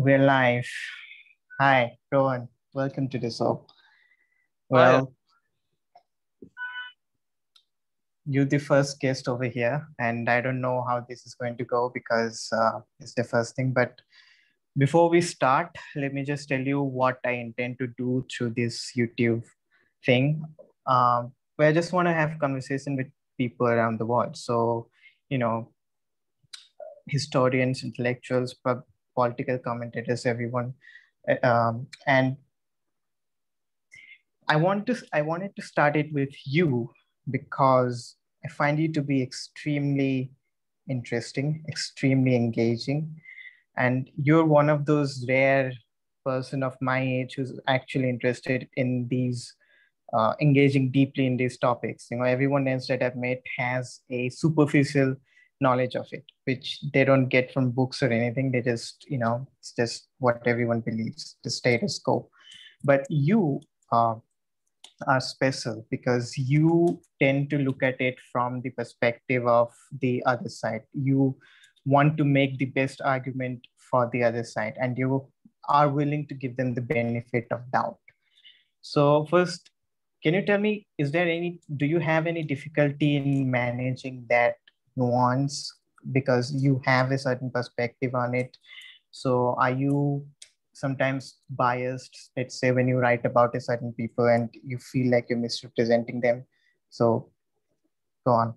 We're live. Hi, Rohan. Welcome to the show. Hi. Well, you're the first guest over here, and I don't know how this is going to go because it's the first thing. But before we start, let me just tell you what I intend to do through this YouTube thing. Where I just want to have conversation with people around the world. So, you know, historians, intellectuals, political commentators, everyone. And I wanted to start it with you because I find you to be extremely interesting, extremely engaging, and you're one of those rare person of my age who's actually interested in these engaging deeply in these topics. Everyone else that I've met has a superficial knowledge of it, which they don't get from books or anything. They just, it's just what everyone believes, the status quo. But you are special because you tend to look at it from the perspective of the other side. You want to make the best argument for the other side, and you are willing to give them the benefit of doubt. So first, can you tell me, do you have any difficulty in managing that nuance because you have a certain perspective on it? So are you sometimes biased, let's say, when you write about a certain people and you feel like you're misrepresenting them? So go on.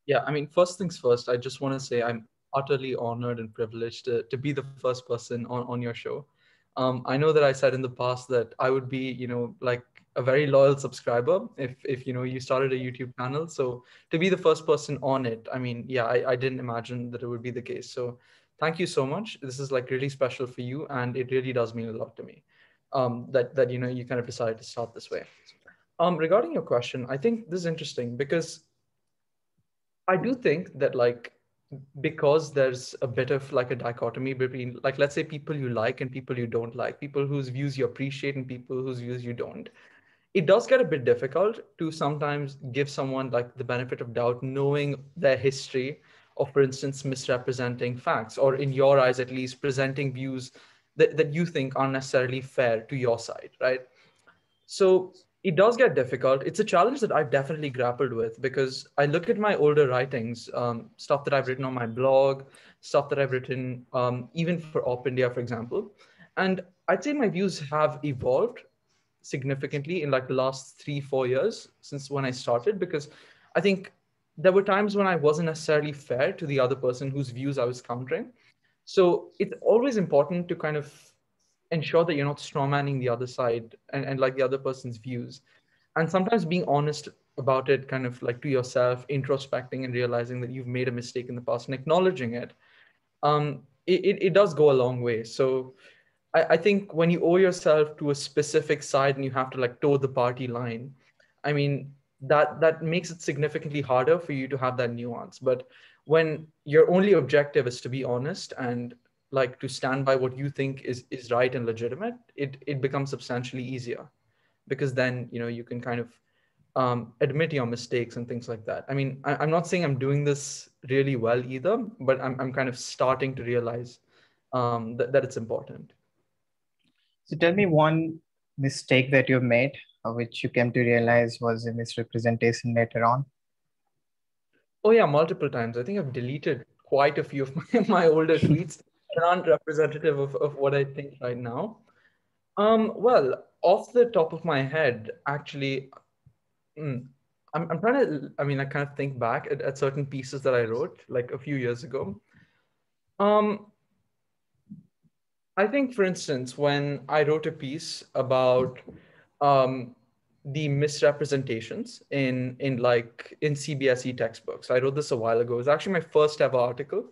Yeah, I mean, first things first, I just want to say I'm utterly honored and privileged to be the first person on your show. I know that I said in the past that I would be, like a very loyal subscriber if you started a YouTube channel. So to be the first person on it, I mean, yeah, I didn't imagine that it would be the case. So thank you so much. This is like really special for you, and it really does mean a lot to me. That you kind of decided to start this way. Regarding your question, I think this is interesting because I do think that because there's a bit of like a dichotomy between, like, let's say people you like and people you don't like, people whose views you appreciate and people whose views you don't. It does get a bit difficult to sometimes give someone like the benefit of doubt, knowing their history of, for instance, misrepresenting facts, or in your eyes at least, presenting views that you think are necessarily fair to your side, right? So it does get difficult. It's a challenge that I've definitely grappled with because I look at my older writings, stuff that I've written on my blog, stuff that I've written even for Op India, for example. And I'd say my views have evolved significantly in like the last 3 4 years since when I started, because I think there were times when I wasn't necessarily fair to the other person whose views I was countering. So it's always important to kind of ensure that you're not strawmanning the other side and like the other person's views. And sometimes being honest about it, kind of like to yourself, introspecting and realizing that you've made a mistake in the past and acknowledging it, it does go a long way. So I think when you owe yourself to a specific side and you have to like toe the party line, I mean, that makes it significantly harder for you to have that nuance. But when your only objective is to be honest and like to stand by what you think is right and legitimate, it becomes substantially easier, because then you can kind of admit your mistakes and things like that. I mean, I'm not saying I'm doing this really well either, but I'm kind of starting to realize that it's important. So tell me one mistake that you made, which you came to realize was a misrepresentation later on. Oh yeah, multiple times. I think I've deleted quite a few of my older tweets that aren't representative of what I think right now. Well, off the top of my head, actually, mm, I'm trying to, I mean, I kind of think back at certain pieces that I wrote like a few years ago. Um, I think, for instance, when I wrote a piece about um, the misrepresentations in CBSE textbooks, I wrote this a while ago. It was actually my first ever article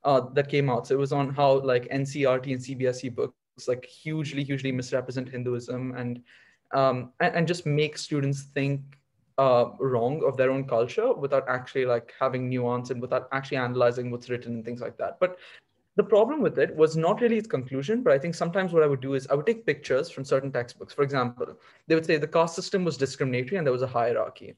that came out. So it was on how like NCRT and CBSE books like hugely misrepresent Hinduism and just make students think wrong of their own culture without actually like having nuance and without actually analyzing what's written and things like that. But the problem with it was not really its conclusion, but I think sometimes what I would do is I would take pictures from certain textbooks. For example, they would say the caste system was discriminatory and there was a hierarchy.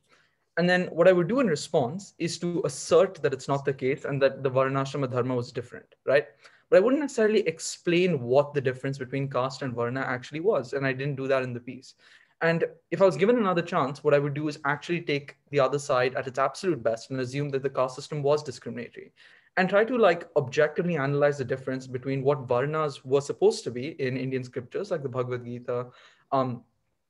And then what I would do in response is to assert that it's not the case and that the Varnashrama Dharma was different, right? but I wouldn't necessarily explain what the difference between caste and varna actually was. And I didn't do that in the piece. And if I was given another chance, what I would do is actually take the other side at its absolute best and assume that the caste system was discriminatory, and try to like objectively analyze the difference between what varnas were supposed to be in Indian scriptures, like the Bhagavad Gita, um,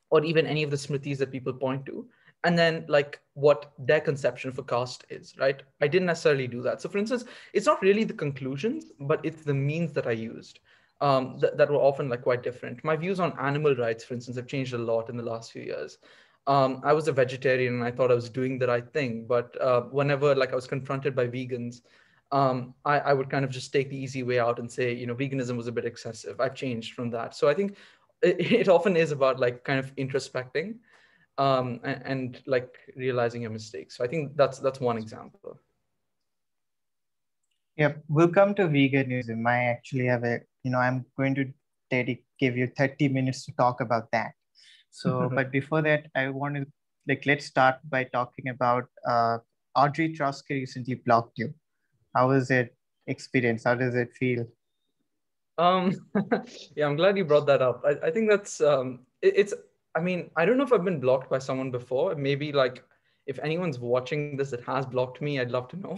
or even any of the smritis that people point to, and then like what their conception of a caste is, right? I didn't necessarily do that. So for instance, it's not really the conclusions, but it's the means that I used, that were often like quite different. My views on animal rights, for instance, have changed a lot in the last few years. I was a vegetarian and I thought I was doing the right thing, but whenever like I was confronted by vegans, I would kind of just take the easy way out and say, veganism was a bit excessive. I've changed from that. So I think it often is about like kind of introspecting, and like realizing your mistakes. So I think that's one example. Yep, we'll come to veganism. I actually have I'm going to give you 30 minutes to talk about that. So, but before that, I want to let's start by talking about Audrey Trotsky recently blocked you. How was it experience? How does it feel? Um, yeah, I'm glad you brought that up. I think that's it's. I mean, I don't know if I've been blocked by someone before. Maybe like if anyone's watching this that has blocked me, I'd love to know.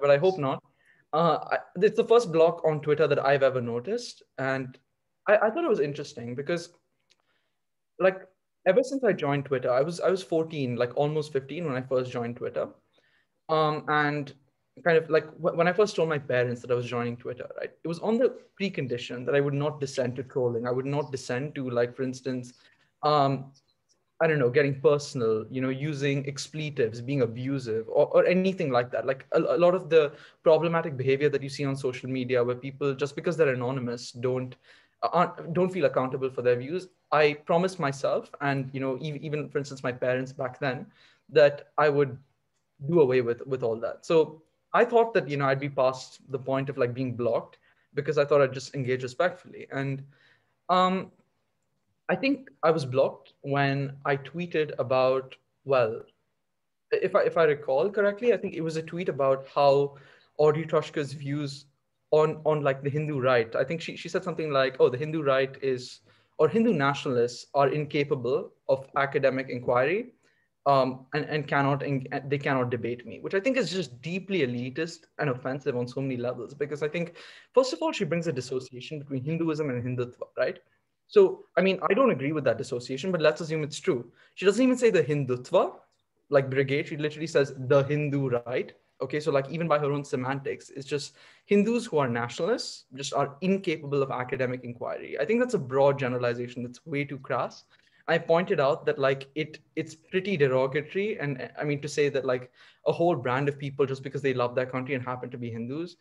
But I hope not. It's the first block on Twitter that I've ever noticed, and I thought it was interesting because like ever since I joined Twitter, I was 14, like almost 15 when I first joined Twitter. And kind of like when I first told my parents that I was joining Twitter, right? It was on the precondition that I would not descend to trolling. I would not descend to, like, for instance, um, I don't know, getting personal, using expletives, being abusive, or anything like that. Like a lot of the problematic behavior that you see on social media, where people, just because they're anonymous, don't feel accountable for their views. I promised myself, and even for instance, my parents back then, that I would do away with all that. So I thought that I'd be past the point of like being blocked, because I thought I'd just engage respectfully. And um, I think I was blocked when I tweeted about, well, if I recall correctly, I think it was a tweet about how Audrey Toshka's views on like the Hindu right. I think she said something like, "Oh, the Hindu right is, or Hindu nationalists are incapable of academic inquiry, and they cannot debate me," which I think is just deeply elitist and offensive on so many levels. Because I think, first of all, she brings a dissociation between Hinduism and Hindutva, right? So, I mean, I don't agree with that dissociation, but let's assume it's true. She doesn't even say the Hindutva, like brigade. She literally says the Hindu right. Okay, so like even by her own semantics, it's just Hindus who are nationalists just are incapable of academic inquiry. I think that's a broad generalization that's way too crass. I pointed out that like it's pretty derogatory, and I mean to say that like a whole brand of people, just because they love their country and happen to be Hindus,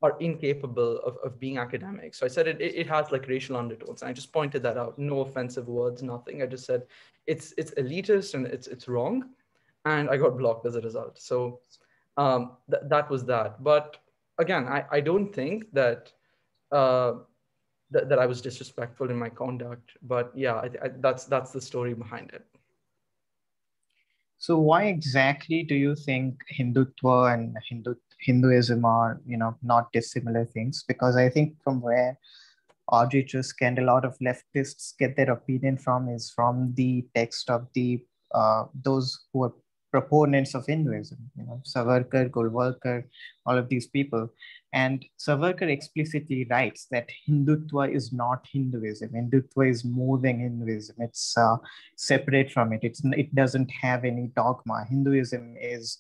are incapable of being academic. So I said it has like racial undertones. And I just pointed that out. No offensive words, nothing. I just said it's elitist and it's wrong, and I got blocked as a result. So that was that. But again, I don't think that uh, that I was disrespectful in my conduct. But yeah, that's the story behind it. So why exactly do you think Hindutva and Hinduism are, not dissimilar things? Because I think from where Audrey Chusk and a lot of leftists get their opinion from is from the text of the those who are proponents of Hinduism, Savarkar, Golwalkar, all of these people. And Savarkar explicitly writes that Hindutva is not Hinduism. Hindutva is more than Hinduism. It's separate from it. It doesn't have any dogma. Hinduism is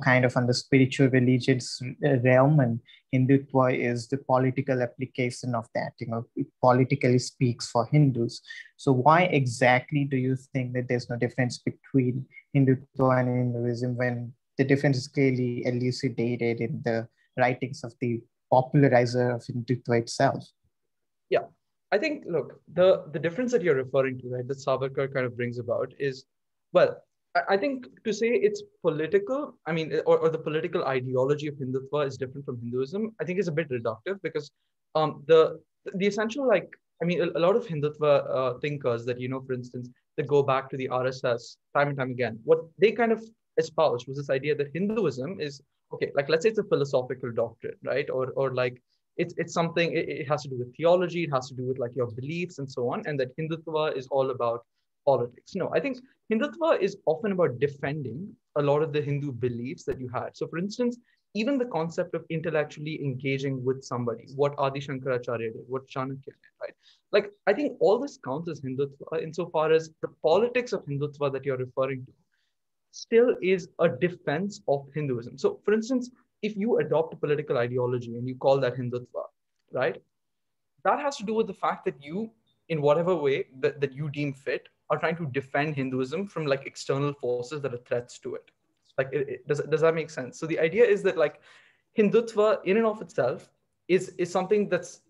kind of on the spiritual religious realm, and Hindutva is the political application of that. It politically speaks for Hindus. So why exactly do you think that there's no difference between Hindutva and Hinduism when the difference is clearly elucidated in the writings of the popularizer of Hindutva itself? Yeah, I think, look, the difference that you're referring to, right, that Savarkar kind of brings about is, well, I think to say it's political, I mean, or the political ideology of Hindutva is different from Hinduism, I think is a bit reductive, because the essential, like, I mean, a lot of Hindutva thinkers that, for instance, that go back to the RSS time and time again, what they kind of espoused was this idea that Hinduism is, okay, like, let's say it's a philosophical doctrine, right? Or like, It's something, it has to do with theology, it has to do with like your beliefs and so on, and that Hindutva is all about politics. No, I think Hindutva is often about defending a lot of the Hindu beliefs that you had. So for instance, even the concept of intellectually engaging with somebody, what Adi Shankaracharya did, what Chanakya did, right? Like, I think all this counts as Hindutva insofar as the politics of Hindutva that you're referring to still is a defense of Hinduism. So, for instance, if you adopt a political ideology and you call that Hindutva, right, that has to do with the fact that you, in whatever way that you deem fit, are trying to defend Hinduism from like external forces that are threats to it. Like, does that make sense? So the idea is that like Hindutva in and of itself is something that's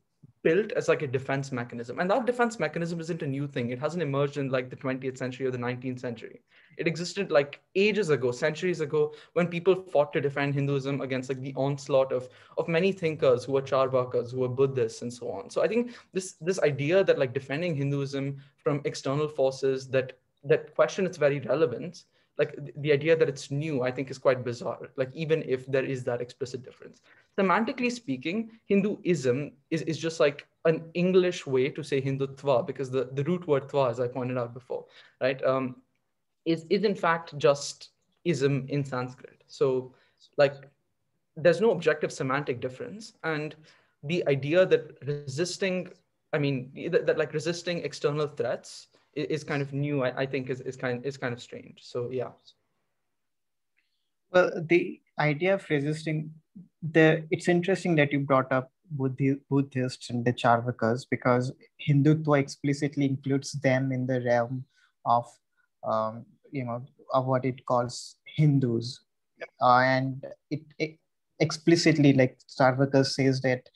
built as like a defense mechanism, and that defense mechanism isn't a new thing. It hasn't emerged in like the 20th century or the 19th century. It existed like ages ago, centuries ago, when people fought to defend Hinduism against like the onslaught of many thinkers who were Charvakas, who were Buddhists, and so on. So I think this idea that like defending Hinduism from external forces that question its very relevance, like the idea that it's new, I think is quite bizarre. Like even if there is that explicit difference, semantically speaking, Hinduism is just like an English way to say Hindutva, because the root word tva, as I pointed out before, right, is in fact just ism in Sanskrit. So like there's no objective semantic difference, and the idea that resisting, I mean that like resisting external threats is kind of new. I think is kind of strange. So yeah. Well, the idea of resisting the it's interesting that you brought up Buddhists and the Charvakas, because Hindutva explicitly includes them in the realm of um, you know of what it calls Hindus, and it explicitly, like Charvakas says, that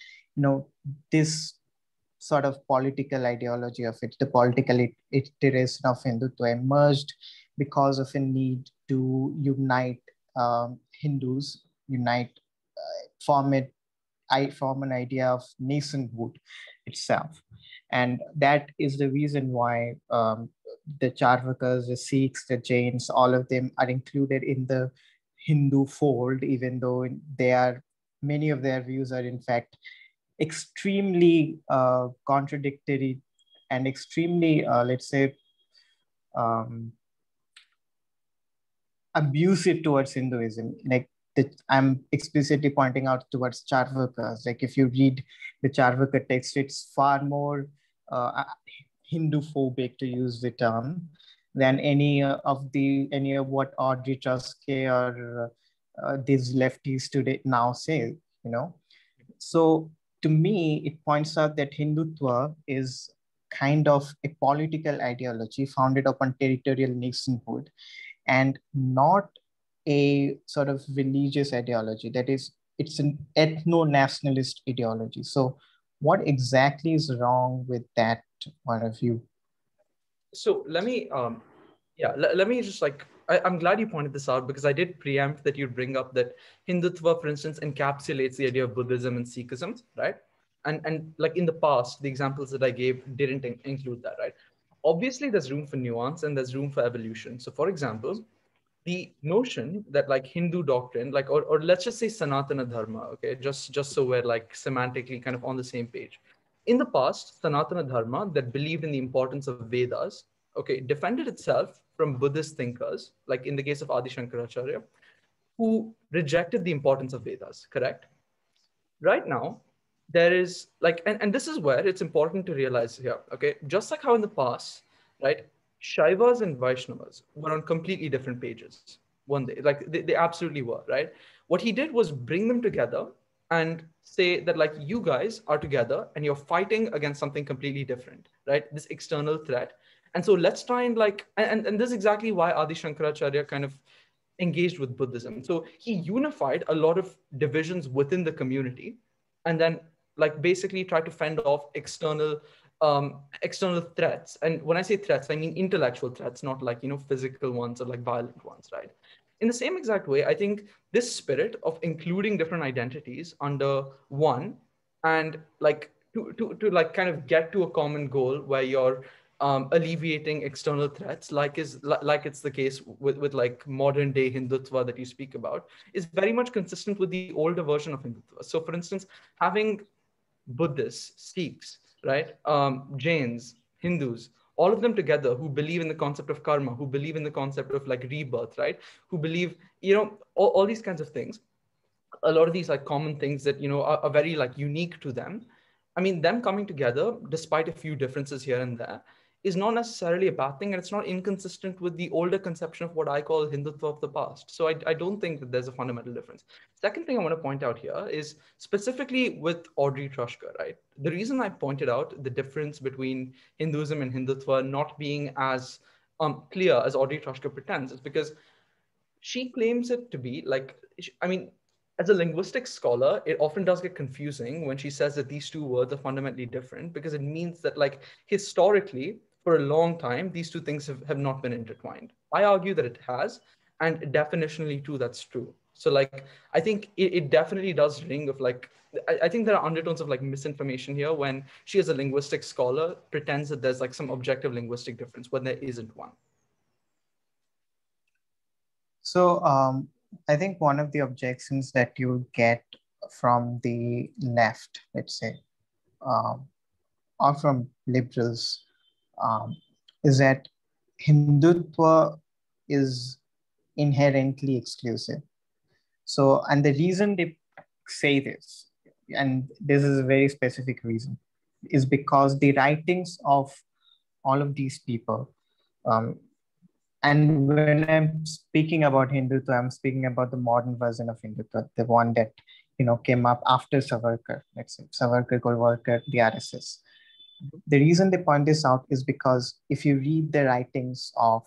this sort of political ideology of it, the political iteration of Hindutva emerged because of a need to unite Hindus, unite, form it, I form an idea of nationhood itself, and that is the reason why the Charvakas, the Sikhs, the Jains, all of them are included in the Hindu fold, even though they are many of their views are in fact extremely contradictory and extremely, let's say, um, abusive towards Hinduism. Like I'm explicitly pointing out towards Charvakas. Like if you read the Charvaka text, it's far more Hindu phobic, to use the term, than any of what Audrey Truskay or these lefties today now say. So to me, it points out that Hindutva is kind of a political ideology founded upon territorial nationhood, and not a sort of religious ideology. That is, it's an ethno-nationalist ideology. So what exactly is wrong with that point of view? So let me let me just like I'm glad you pointed this out, because I did preempt that you'd bring up that Hindutva, for instance, encapsulates the idea of Buddhism and Sikhism, right? And like in the past, the examples that I gave didn't include that, right? Obviously, there's room for nuance and there's room for evolution. So, for example, the notion that like Hindu doctrine, like or let's just say Sanatana Dharma, okay, just so we're like semantically kind of on the same page. In the past, Sanatana Dharma that believed in the importance of Vedas, okay, defended itself from Buddhist thinkers, like in the case of Adi Shankaracharya, who rejected the importance of Vedas, correct? Right now, there is like, and this is where it's important to realize here, okay, just like how in the past, right, Shaivas and Vaishnavas were on completely different pages one day, like they absolutely were, right? What he did was bring them together and say that like you guys are together and you're fighting against something completely different, right? This external threat. And so let's try and like, and this is exactly why Adi Shankaracharya kind of engaged with Buddhism. So he unified a lot of divisions within the community, and then like basically try to fend off external threats. And when I say threats, I mean intellectual threats, not like physical ones or like violent ones, right? In the same exact way, I think this spirit of including different identities under one, and like to like kind of get to a common goal where you're alleviating external threats, like it's the case with like modern day Hindutva that you speak about, is very much consistent with the older version of Hindutva. So, for instance, having Buddhists, Sikhs, right? Jains, Hindus, all of them together who believe in the concept of karma, who believe in the concept of like rebirth, right? Who believe, all these kinds of things. A lot of these like common things that, are very like unique to them. I mean, them coming together, despite a few differences here and there, is not necessarily a bad thing, and it's not inconsistent with the older conception of what I call Hindutva of the past. So I don't think that there's a fundamental difference. Second thing I want to point out here is specifically with Audrey Trushka, right? The reason I pointed out the difference between Hinduism and Hindutva not being as clear as Audrey Trushka pretends is because she claims it to be like, I mean, as a linguistic scholar, it often does get confusing when she says that these two words are fundamentally different, because it means that, like, historically, for a long time, these two things have not been intertwined. I argue that it has, and definitionally too, that's true. So, like, I think it definitely does ring of like, I think there are undertones of like misinformation here when she, as a linguistic scholar, pretends that there's like some objective linguistic difference when there isn't one. So I think one of the objections that you get from the left, let's say, um, or from liberals, um, is that Hindutva is inherently exclusive. So, and the reason they say this, and this is a very specific reason, is because the writings of all of these people, um, and when I'm speaking about Hindutva, I'm speaking about the modern version of Hindutva, the one that came up after Savarkar, let's say Savarkar, Golwalkar, the RSS. The reason they point this out is because if you read the writings of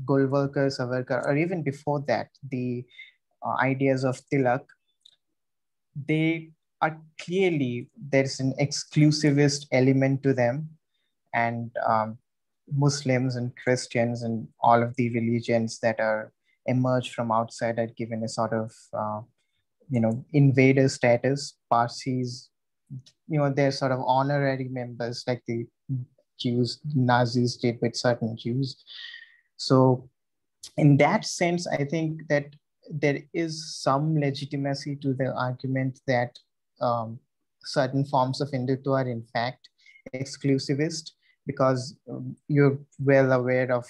Golwalkar, Savarkar, or even before that, the ideas of Tilak, they are clearly, there's an exclusivist element to them, and Muslims and Christians and all of the religions that are emerged from outside are given a sort of invader status. Parsis, they're sort of honorary members, like the Jews, Nazis did with certain Jews. So in that sense, I think that there is some legitimacy to the argument that certain forms of Hindutva are in fact exclusivist, because you're well aware of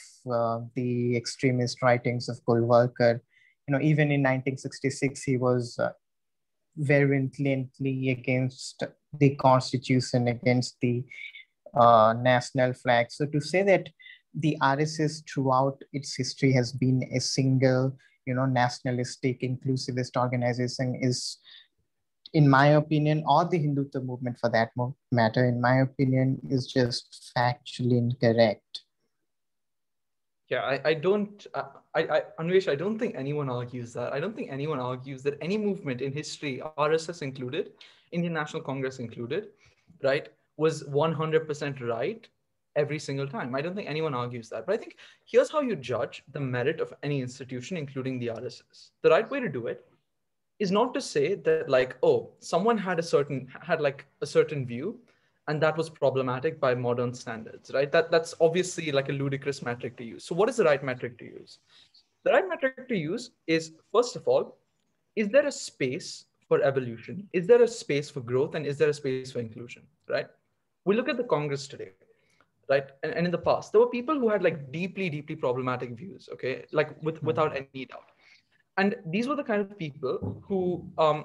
the extremist writings of Golwalkar. Even in 1966, he was virulently against the constitution, against the national flag. So to say that the RSS throughout its history has been a single, nationalistic, inclusivist organization is, in my opinion, or the Hindutva movement for that matter, in my opinion, is just factually incorrect. Yeah, I don't, Anwesh, I don't think anyone argues that. I don't think anyone argues that any movement in history, RSS included, Indian National Congress included, right, was 100% right every single time. I don't think anyone argues that. But I think here's how you judge the merit of any institution, including the RSS. The right way to do it is not to say that, like, oh, someone had like a certain view, and that was problematic by modern standards, right? That's obviously like a ludicrous metric to use. So what is the right metric to use? The right metric to use is, first of all, is there a space for evolution? Is there a space for growth? And is there a space for inclusion, right? We look at the Congress today, right? And in the past, there were people who had like deeply, deeply problematic views, okay? Like without any doubt. And these were the kind of people who, I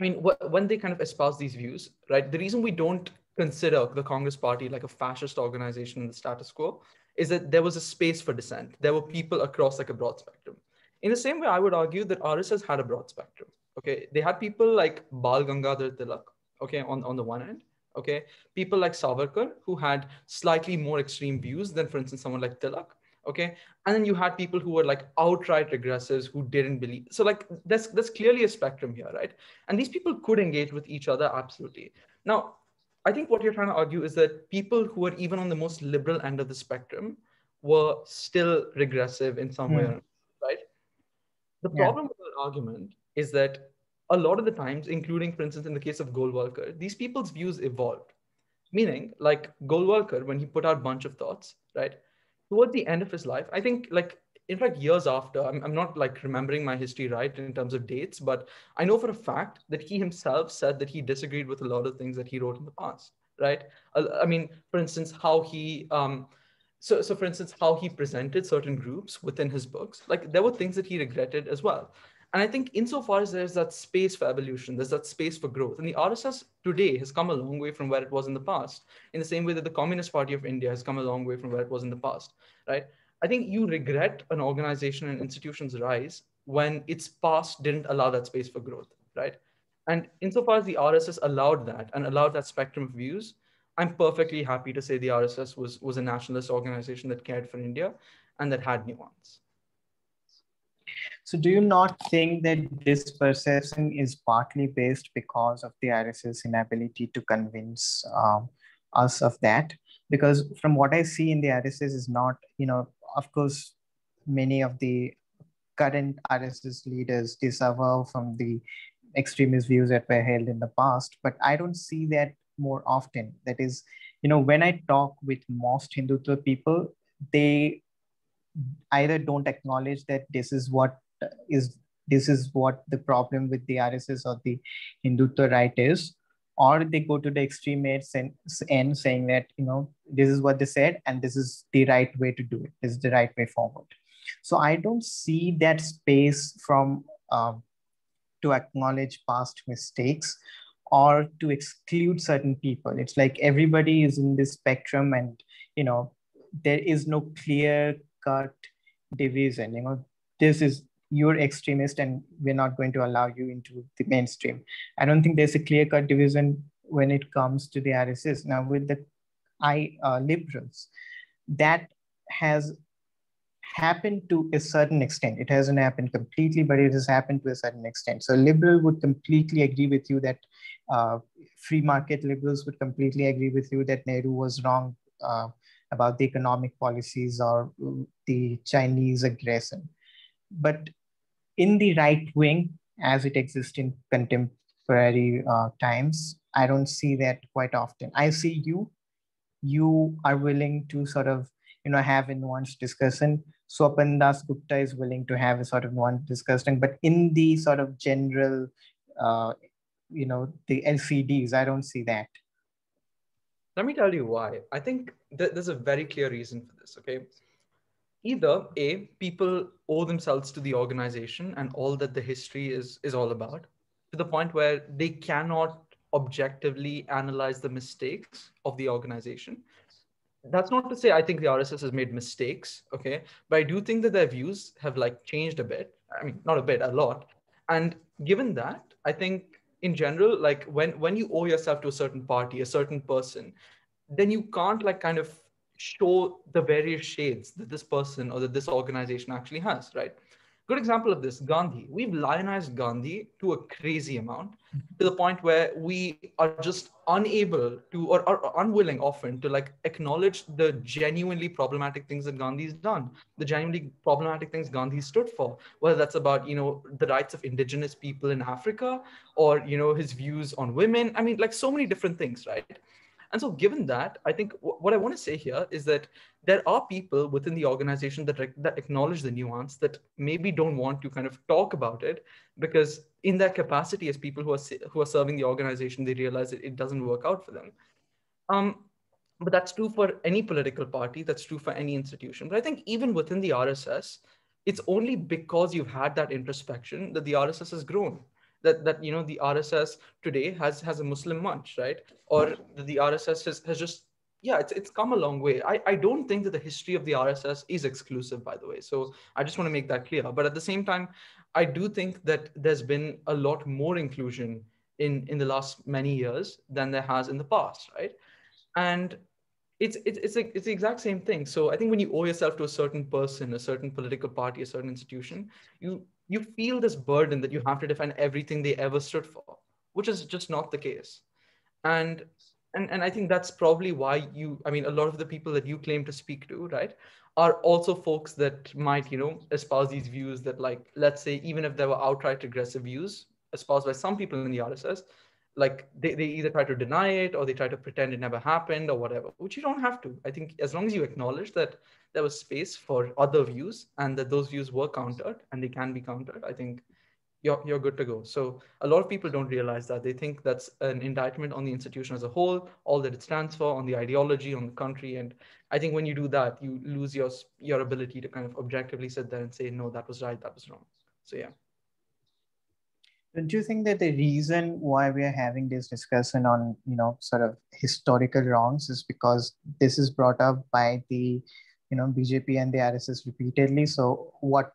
mean, when they kind of espouse these views, right? The reason we don't consider the Congress Party like a fascist organization in the status quo is that there was a space for dissent. There were people across like a broad spectrum. In the same way, I would argue that RSS had a broad spectrum. Okay, they had people like Bal Gangadhar Tilak, okay, on the one end. Okay, people like Savarkar who had slightly more extreme views than, for instance, someone like Tilak. Okay, and then you had people who were like outright regressives who didn't believe. So like there's clearly a spectrum here, right? And these people could engage with each other, absolutely. Now, I think what you're trying to argue is that people who are even on the most liberal end of the spectrum were still regressive in some way, right? The problem with that argument is that a lot of the times, including, for instance, in the case of Golwalkar, these people's views evolved. Meaning, like Golwalkar, when he put out a bunch of thoughts, right? Towards the end of his life, I think like in fact, years after, I'm not like remembering my history right in terms of dates, but I know for a fact that he himself said that he disagreed with a lot of things that he wrote in the past, right? I mean, for instance, how he so for instance, how he presented certain groups within his books, like there were things that he regretted as well. And I think insofar as there's that space for evolution, there's that space for growth, and the RSS today has come a long way from where it was in the past, in the same way that the Communist Party of India has come a long way from where it was in the past, right? I think you regret an organization and institution's rise when its past didn't allow that space for growth, right? And insofar as the RSS allowed that and allowed that spectrum of views, I'm perfectly happy to say the RSS was a nationalist organization that cared for India and that had nuance. So do you not think that this perception is partly based because of the RSS inability to convince us of that? Because from what I see in the RSS is not, of course, many of the current RSS leaders disavow from the extremist views that were held in the past, but I don't see that more often. That is, when I talk with most Hindutva people, they either don't acknowledge that is this is what the problem with the RSS or the Hindutva right is, or they go to the extreme end saying that this is what they said and this is the right way to do it. This is the right way forward. So I don't see that space from to acknowledge past mistakes or to exclude certain people. It's like everybody is in this spectrum, and you know there is no clear cut division. This is you're extremist and we're not going to allow you into the mainstream. I don't think there's a clear cut division when it comes to the RSS. Now with the liberals, that has happened to a certain extent. It hasn't happened completely, but it has happened to a certain extent. So liberal would completely agree with you that free market liberals would completely agree with you that Nehru was wrong about the economic policies or the Chinese aggression. But in the right wing, as it exists in contemporary times, I don't see that quite often. I see you are willing to sort of have a nuanced discussion. Swapan Das Gupta is willing to have a sort of nuanced discussion, but in the sort of general the LCDs, I don't see that. Let me tell you why. I think there's a very clear reason for this, okay? Either A, people owe themselves to the organization and all that the history is all about, to the point where they cannot objectively analyze the mistakes of the organization. That's not to say I think the RSS has made mistakes, okay? But I do think that their views have like changed a bit. I mean, not a bit, a lot. And given that, I think in general, like when you owe yourself to a certain party, a certain person, then you can't like kind of show the various shades that this person or that this organization actually has, right? Good example of this, Gandhi. We've lionized Gandhi to a crazy amount, to the point where we are just unable to or unwilling often to like acknowledge the genuinely problematic things that Gandhi's done, the genuinely problematic things Gandhi stood for, whether that's about the rights of indigenous people in Africa, or his views on women. I mean, like so many different things, right? And so, given that, I think what I want to say here is that there are people within the organization that acknowledge the nuance, that maybe don't want to kind of talk about it, because in their capacity as people who are serving the organization, they realize that it doesn't work out for them. But that's true for any political party. That's true for any institution. But I think even within the RSS, it's only because you've had that introspection that the RSS has grown. That the RSS today has a Muslim munch, right? Or the RSS has just, yeah, it's come a long way. I don't think that the history of the RSS is exclusive, by the way. So I just want to make that clear. But at the same time, I do think that there's been a lot more inclusion in the last many years than there has in the past, right? And it's the exact same thing. So I think when you owe yourself to a certain person, a certain political party, a certain institution, you feel this burden that you have to defend everything they ever stood for, which is just not the case. And and I think that's probably why I mean, a lot of the people that you claim to speak to, right, are also folks that might espouse these views that, like, let's say, even if there were outright aggressive views espoused by some people in the RSS, like they either try to deny it or they try to pretend it never happened or whatever, which you don't have to. I think as long as you acknowledge that there was space for other views and that those views were countered and they can be countered, I think you're good to go. So a lot of people don't realize that. They think that's an indictment on the institution as a whole, all that it stands for, on the ideology, on the country. And I think when you do that, you lose your ability to kind of objectively sit there and say, no, that was right, that was wrong. So yeah. Don't you think that the reason why we are having this discussion on, sort of historical wrongs is because this is brought up by the, BJP and the RSS repeatedly? So what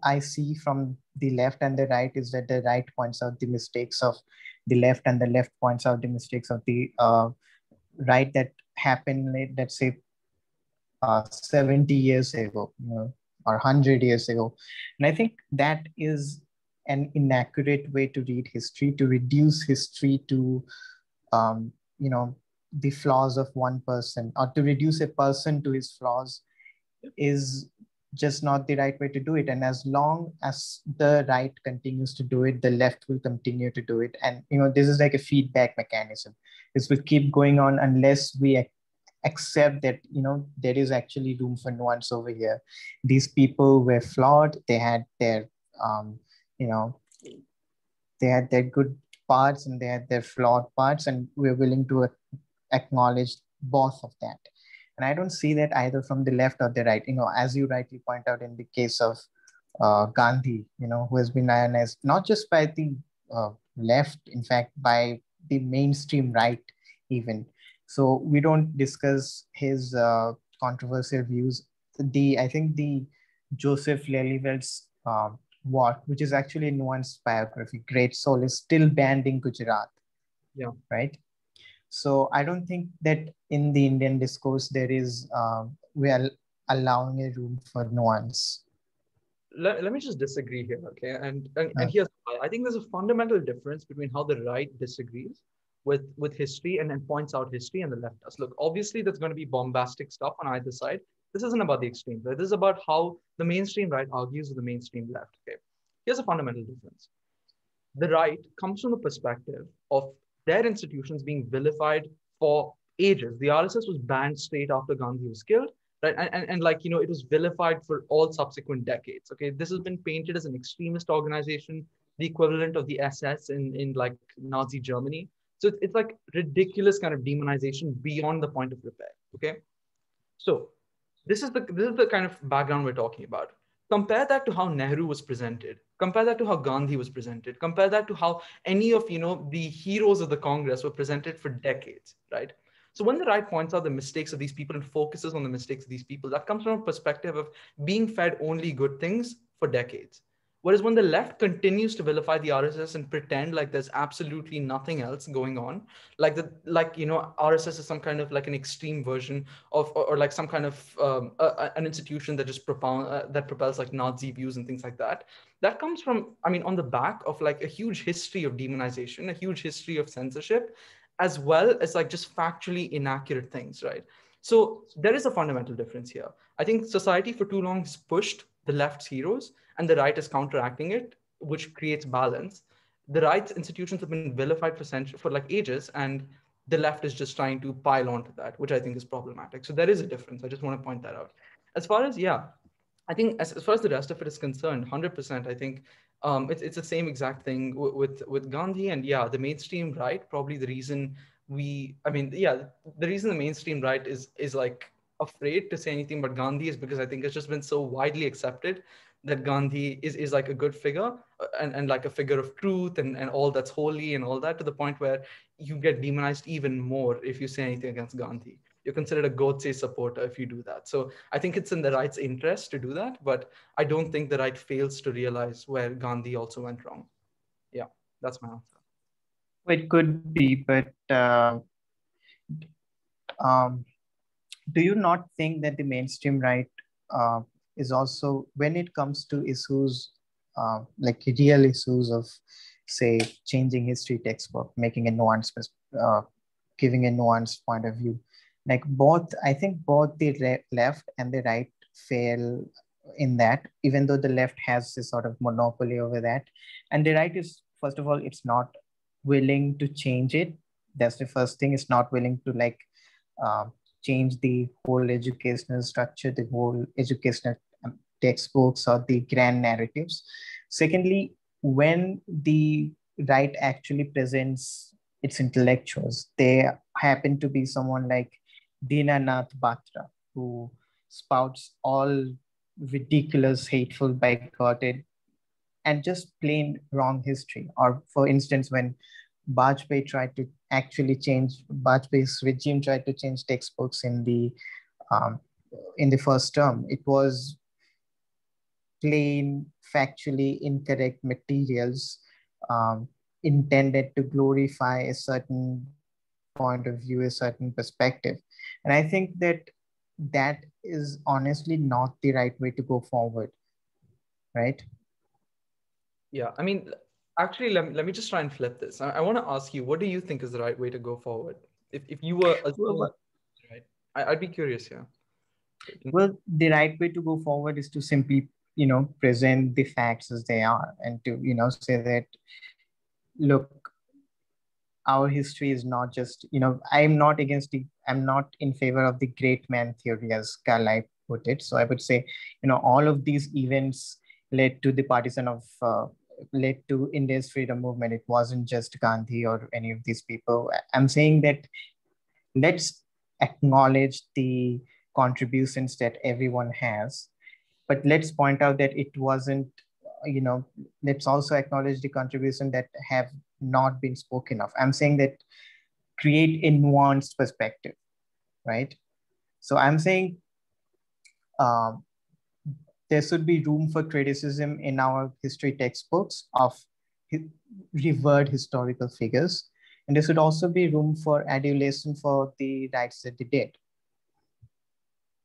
I see from the left and the right is that the right points out the mistakes of the left and the left points out the mistakes of the right that happened, let's say, 70 years ago, or 100 years ago. And I think that is an inaccurate way to read history, to reduce history to, um, the flaws of one person, or to reduce a person to his flaws is just not the right way to do it. And as long as the right continues to do it, the left will continue to do it. And, this is like a feedback mechanism. This will keep going on unless we accept that there is actually room for nuance over here. These people were flawed. They had their you know they had their good parts and they had their flawed parts, and we're willing to acknowledge both of that. And I don't see that either from the left or the right. As you rightly point out, in the case of Gandhi, who has been lionized not just by the left, in fact by the mainstream right even. So we don't discuss his controversial views. I think the Joseph Lelyvelt's What, which is actually a nuanced biography, Great Soul, is still banned in Gujarat. Yeah. Right. So I don't think that in the Indian discourse there is we are allowing a room for nuance. Let me just disagree here, okay? And here's why. I think there's a fundamental difference between how the right disagrees with history and then points out history, and the left does. Look, obviously there's going to be bombastic stuff on either side. This isn't about the extremes, right? This is about how the mainstream right argues with the mainstream left. Okay. Here's a fundamental difference. The right comes from the perspective of their institutions being vilified for ages. The RSS was banned straight after Gandhi was killed, right? And like, it was vilified for all subsequent decades. Okay. This has been painted as an extremist organization, the equivalent of the SS in like Nazi Germany. So it's like ridiculous kind of demonization beyond the point of repair. Okay. So this is the kind of background we're talking about. Compare that to how Nehru was presented. Compare that to how Gandhi was presented. Compare that to how any of the heroes of the Congress were presented for decades, right? So when the right points out the mistakes of these people and focuses on the mistakes of these people, that comes from a perspective of being fed only good things for decades. Whereas when the left continues to vilify the RSS and pretend like there's absolutely nothing else going on, RSS is some kind of like an extreme version of, or like some kind of an institution that just that propels like Nazi views and things like that. That comes from, I mean, on the back of like a huge history of demonization, a huge history of censorship, as well as like just factually inaccurate things, right? So there is a fundamental difference here. I think society for too long has pushed the left's heroes and the right is counteracting it, which creates balance. The right's institutions have been vilified for like ages, and the left is just trying to pile onto that, which I think is problematic. So there is a difference. I just want to point that out. As far as, yeah, I think as far as the rest of it is concerned, 100%, I think it's the same exact thing with Gandhi. And yeah, the mainstream right, probably the reason the reason the mainstream right is like afraid to say anything about Gandhi is because I think it's just been so widely accepted that Gandhi is like a good figure and like a figure of truth and all that's holy and all that, to the point where you get demonized even more if you say anything against Gandhi. You're considered a Godse supporter if you do that. So I think it's in the right's interest to do that, but I don't think the right fails to realize where Gandhi also went wrong. Yeah, that's my answer. It could be, but um, do you not think that the mainstream right uh, is also, when it comes to issues like real issues of, say, changing history textbook, making a nuanced, giving a nuanced point of view, like both, I think both the left and the right fail in that, even though the left has this sort of monopoly over that, and the right is, first of all, it's not willing to change it. That's the first thing. It's not willing to like uh, change the whole educational structure, the whole educational textbooks or the grand narratives. Secondly, when the right actually presents its intellectuals, they happen to be someone like Dinanath Batra, who spouts all ridiculous, hateful, bigoted, and just plain wrong history. Or, for instance, when Bajpayee's regime tried to change textbooks um, in the first term, it was plain, factually incorrect materials um, intended to glorify a certain point of view, a certain perspective. And I think that that is honestly not the right way to go forward, right? Yeah, I mean, actually, let me just try and flip this. I want to ask you, what do you think is the right way to go forward? If you were a Well, right, I'd be curious here. well, the right way to go forward is to simply, present the facts as they are, and to, say that, look, our history is not just, I'm not in favor of the great man theory, as Carlyle put it. So I would say, all of these events led to the led to India's freedom movement. It wasn't just Gandhi or any of these people. I'm saying that let's acknowledge the contributions that everyone has, but let's point out that it wasn't, you know let's also acknowledge the contribution that have not been spoken of. I'm saying that create a nuanced perspective, right? So I'm saying um, there should be room for criticism in our history textbooks of revered historical figures, and there should also be room for adulation for the rights that they did.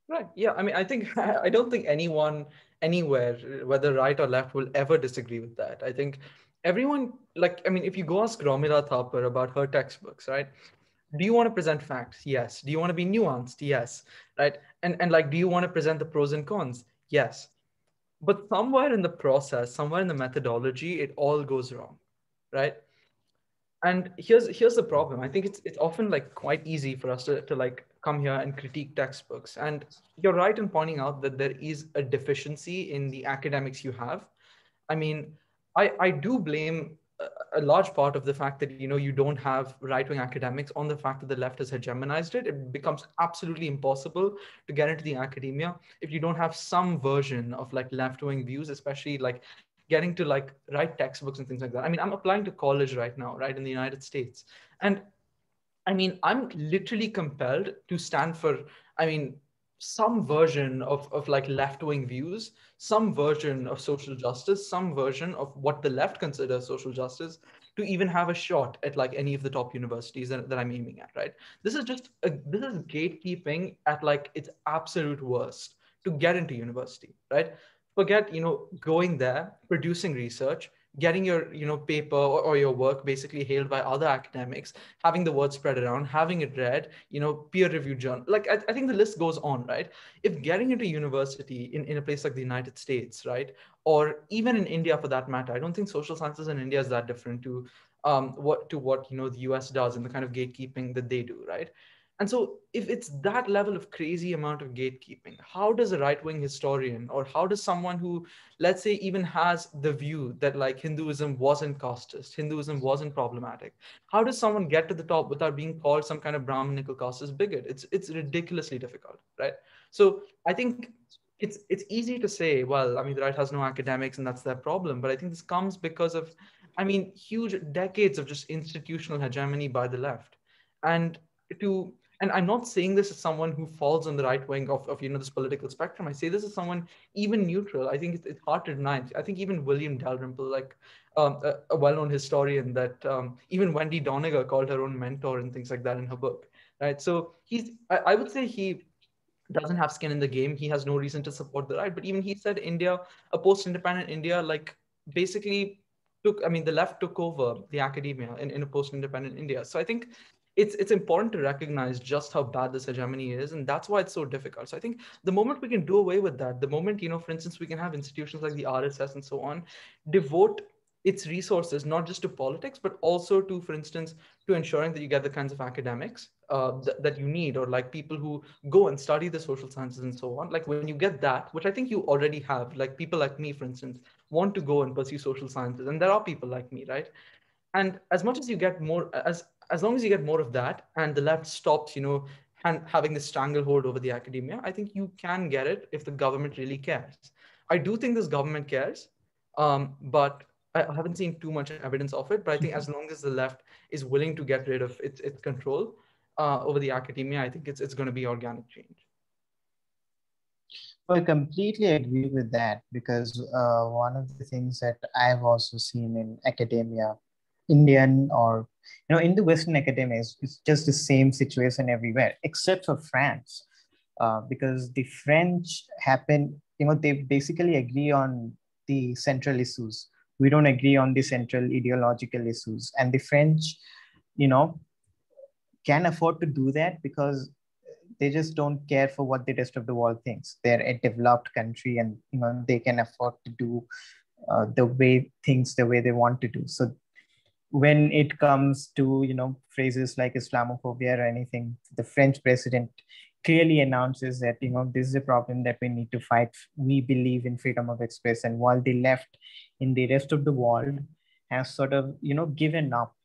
Right. Yeah. I mean, I think I don't think anyone anywhere, whether right or left, will ever disagree with that. I think everyone, like, I mean, if you go ask Romila Thapar about her textbooks, right? Do you want to present facts? Yes. Do you want to be nuanced? Yes. Right. And like, do you want to present the pros and cons? Yes. But somewhere in the process, somewhere in the methodology, it all goes wrong, right? And here's the problem. I think it's often like quite easy for us to like come here and critique textbooks. And you're right in pointing out that there is a deficiency in the academics you have. I mean, I do blame a large part of the fact that you don't have right-wing academics on the fact that the left has hegemonized it. It becomes absolutely impossible to get into the academia if you don't have some version of like left-wing views, especially like getting to like write textbooks and things like that. I mean, I'm applying to college right now, right, in the United States. And I mean, I'm literally compelled to stand for, I mean, some version of like left-wing views, some version of social justice, some version of what the left considers social justice to even have a shot at like any of the top universities that I'm aiming at, right? This is gatekeeping at like its absolute worst to get into university, right? Forget, going there, producing research, getting your, paper or your work basically hailed by other academics, having the word spread around, having it read, peer reviewed journal. Like I think the list goes on, right? If getting into university in a place like the United States, right, or even in India for that matter, I don't think social sciences in India is that different to what the US does and the kind of gatekeeping that they do, right? And so, if it's that level of crazy amount of gatekeeping, how does a right wing historian, or how does someone who, let's say, even has the view that like Hinduism wasn't casteist, Hinduism wasn't problematic, how does someone get to the top without being called some kind of Brahminical casteist bigot? It's ridiculously difficult, right? So I think it's easy to say, well, I mean, the right has no academics and that's their problem. But I think this comes because of, I mean, huge decades of just institutional hegemony by the left. And to and I'm not saying this as someone who falls on the right wing of this political spectrum. I say this as someone even neutral. I think it's hard to deny. I think even William Dalrymple, like a well-known historian, that even Wendy Doniger called her own mentor and things like that in her book, right? So I would say he doesn't have skin in the game. He has no reason to support the right. But even he said India, a post-independent India, like basically I mean, the left took over the academia in a post-independent India. So I think it's important to recognize just how bad this hegemony is. And that's why it's so difficult. So I think the moment we can do away with that, the moment, for instance, we can have institutions like the RSS and so on, devote its resources not just to politics but also to, for instance, to ensuring that you get the kinds of academics that you need, or like people who go and study the social sciences and so on. Like when you get that, which I think you already have, like people like me, for instance, want to go and pursue social sciences, and there are people like me, right? And as much as you get more, as long as you get more of that, and the left stops, and having this stranglehold over the academia, I think you can get it if the government really cares. I do think this government cares, but I haven't seen too much evidence of it. But I think as long as the left is willing to get rid of its control over the academia, I think it's going to be organic change. Well, I completely agree with that because one of the things that I've also seen in academia, Indian or in the Western academia, it's just the same situation everywhere except for France, because the French happen, they basically agree on the central issues. We don't agree on the central ideological issues, and the French, you know, can afford to do that because they just don't care for what the rest of the world thinks. They're a developed country, and they can afford to do the way things the way they want to do. So when it comes to phrases like Islamophobia or anything, the French president clearly announces that this is a problem that we need to fight. We believe in freedom of expression, while the left in the rest of the world has sort of given up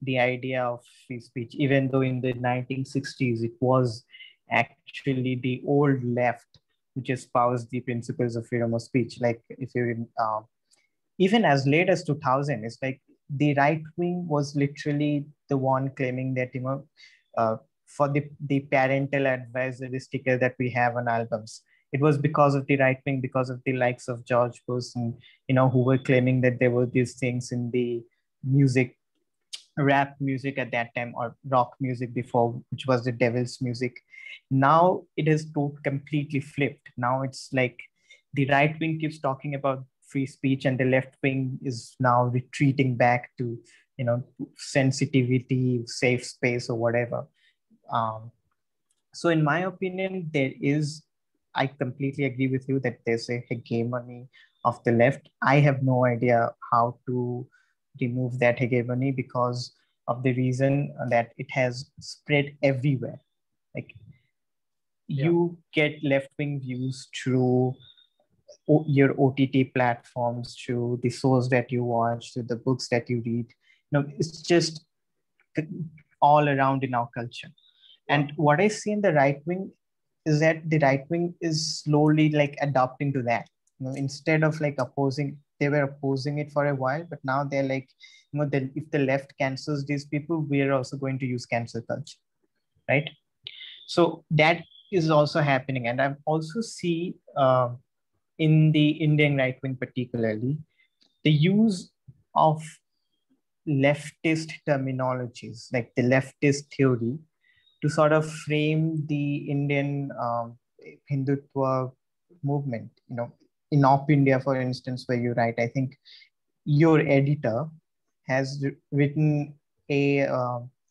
the idea of free speech, even though in the 1960s it was actually the old left which espoused the principles of freedom of speech. Like if you even as late as 2000, it's like the right wing was literally the one claiming that for the parental advisory sticker that we have on albums, it was because of the right wing, because of the likes of George Bush, and who were claiming that there were these things in the music, rap music at that time, or rock music before, which was the devil's music. Now it is completely flipped. Now it's like the right wing keeps talking about free speech, and the left wing is now retreating back to sensitivity, safe space, or whatever. um, so in my opinion, I completely agree with you that there's a hegemony of the left. I have no idea how to remove that hegemony because of the reason that it has spread everywhere. Like Yeah. you get left-wing views through your OTT platforms, through the shows that you watch, through the books that you read. It's just all around in our culture. And what I see in the right wing is that the right wing is slowly like adopting to that. Instead of like opposing, they were opposing it for a while, but now they're like, if the left cancels these people, we're also going to use cancel culture, right? So that is also happening, and I also see in the Indian right wing particularly the use of leftist terminologies, like the leftist theory, to sort of frame the Indian Hindutva movement. In Op India, for instance, where you write, I think your editor has written a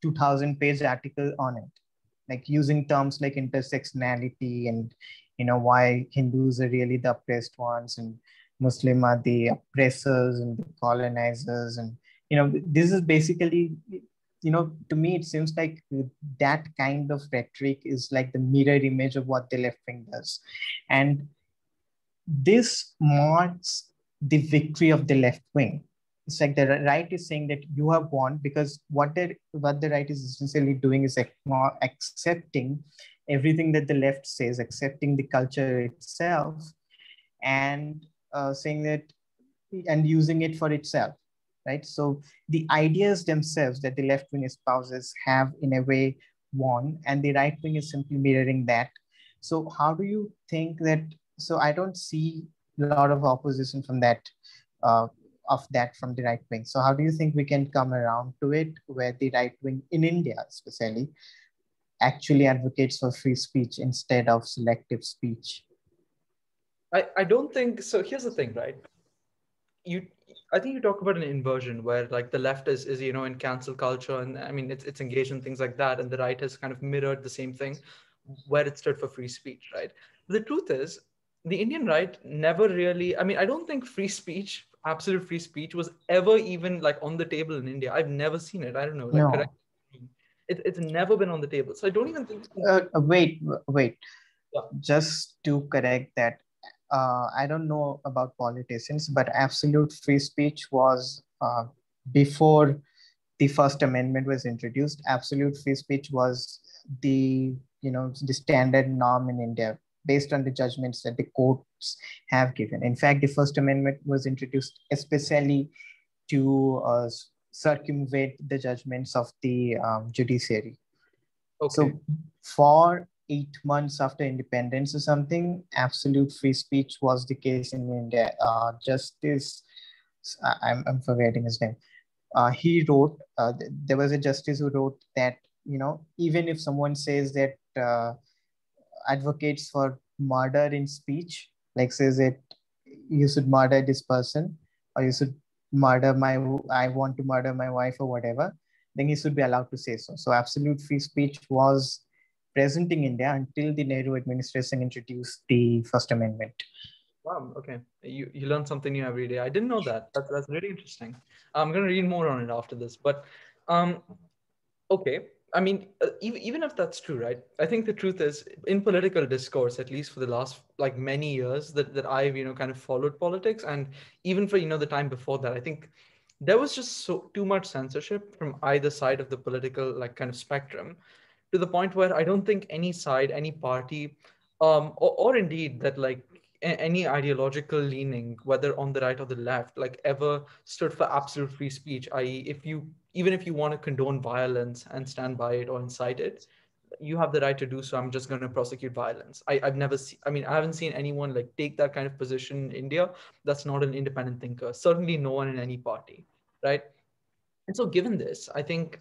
2000-page article on it, like using terms like intersectionality and why Hindus are really the oppressed ones and Muslim are the oppressors and the colonizers. And this is basically, to me it seems like that kind of rhetoric is like the mirror image of what the left wing does. And this marks the victory of the left wing. It's like the right is saying that you have won, because what the right is essentially doing is accepting everything that the left says, accepting the culture itself, and saying that and using it for itself, right? So the ideas themselves that the left wing espouses have in a way won, and the right wing is simply mirroring that. So how do you think that? So I don't see a lot of opposition from that, uh, from the right wing. So how do you think we can come around to it, where the right wing in India, especially, actually advocates for free speech instead of selective speech? I don't think so. Here's the thing, right? you I think you talk about an inversion where like the left is in cancel culture, and I mean it's engaged in things like that, and the right has kind of mirrored the same thing where it stood for free speech, right? But the truth is the Indian right never really, I mean, I don't think free speech absolute free speech was ever even like on the table in India. I've never seen it. I don't know, like correct No. me. It's never been on the table. So I don't even think. Wait. Yeah. Just to correct that, I don't know about politicians, but absolute free speech was before the First Amendment was introduced. Absolute free speech was the the standard norm in India based on the judgments that the courts have given. In fact, the First Amendment was introduced especially to circumvent the judgments of the judiciary. Okay. So for 8 months after independence or something, absolute free speech was the case in India. Justice, I'm forgetting his name. He wrote, there was a justice who wrote that, even if someone says that advocates for murder in speech, like says that you should murder this person, or you should I want to murder my wife or whatever, then he should be allowed to say so. So absolute free speech was present in India until the Nehru administration introduced the First Amendment. Wow. Okay. You learn something new every day. I didn't know that. That's really interesting. I'm gonna read more on it after this. But um, okay. I mean, even if that's true, right? I think the truth is, in political discourse, at least for the last like many years that I've kind of followed politics, and even for the time before that, I think there was just so too much censorship from either side of the political like kind of spectrum, to the point where I don't think any side, any party, or indeed that like any ideological leaning, whether on the right or the left, like ever stood for absolute free speech. I.e., if you even if you want to condone violence and stand by it or incite it, you have the right to do so. I'm just going to prosecute violence. I've never seen. I mean, I haven't seen anyone like take that kind of position in India. That's not an independent thinker. Certainly, no one in any party, right? And so, given this, I think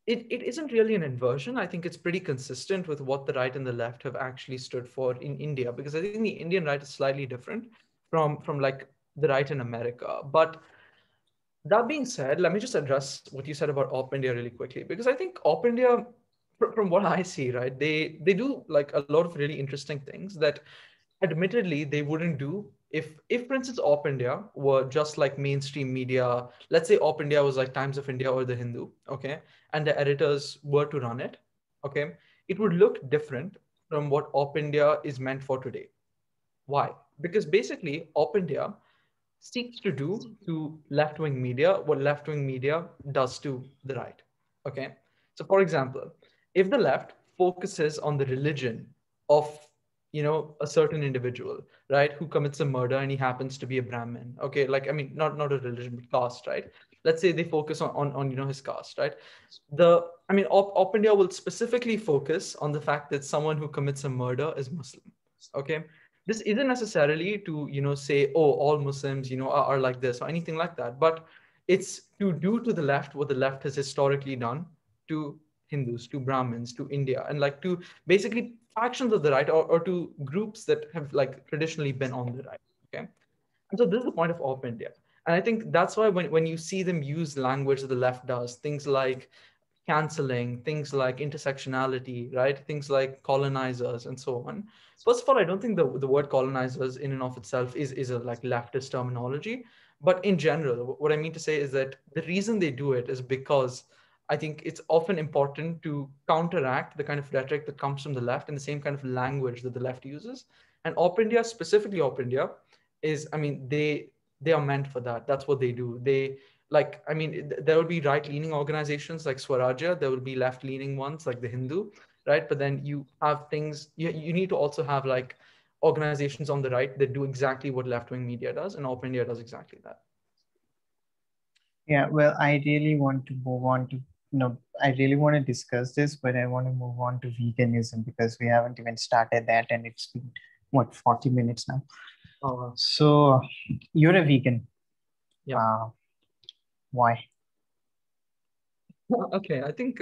it isn't really an inversion. I think it's pretty consistent with what the right and the left have actually stood for in India, because I think the Indian right is slightly different from like the right in America. But that being said, let me just address what you said about Op India really quickly, because I think Op India, from what I see, right, they do like a lot of really interesting things that admittedly they wouldn't do if for instance Op India were just like mainstream media. Let's say Op India was like Times of India or the Hindu, okay, and the editors were to run it, okay, it would look different from what Op India is meant for today. Why? Because basically Op India seeks to do to left-wing media what left-wing media does to the right. Okay. So for example, if the left focuses on the religion of a certain individual, right, who commits a murder and he happens to be a Brahmin, okay, like I mean not a religion but caste, right? Let's say they focus on his caste, right? I mean Op India will specifically focus on the fact that someone who commits a murder is Muslim. Okay. This isn't necessarily to say, oh, all Muslims are like this or anything like that, but it's to do to the left what the left has historically done to Hindus, to Brahmins, to India, and like to basically factions of the right, or to groups that have like traditionally been on the right. Okay. And so this is the point of Op India. And I think that's why when you see them use language that the left does, things like canceling, things like intersectionality, right? Things like colonizers and so on. First of all, I don't think the word colonizers in and of itself is a like leftist terminology. But in general, what I mean to say is that the reason they do it is because I think it's often important to counteract the kind of rhetoric that comes from the left and the same kind of language that the left uses. And Op India, specifically Op India, is, I mean, they are meant for that. That's what they do. They like, I mean, there will be right-leaning organizations like Swarajya. There will be left-leaning ones like the Hindu, right? But then you have things, you need to also have like organizations on the right that do exactly what left-wing media does, and Op India does exactly that. Yeah, well, I really want to move on to, I really want to discuss this, but I want to move on to veganism because we haven't even started that, and it's been, what, 40 minutes now. So you're a vegan. Yeah. Why? Okay, I think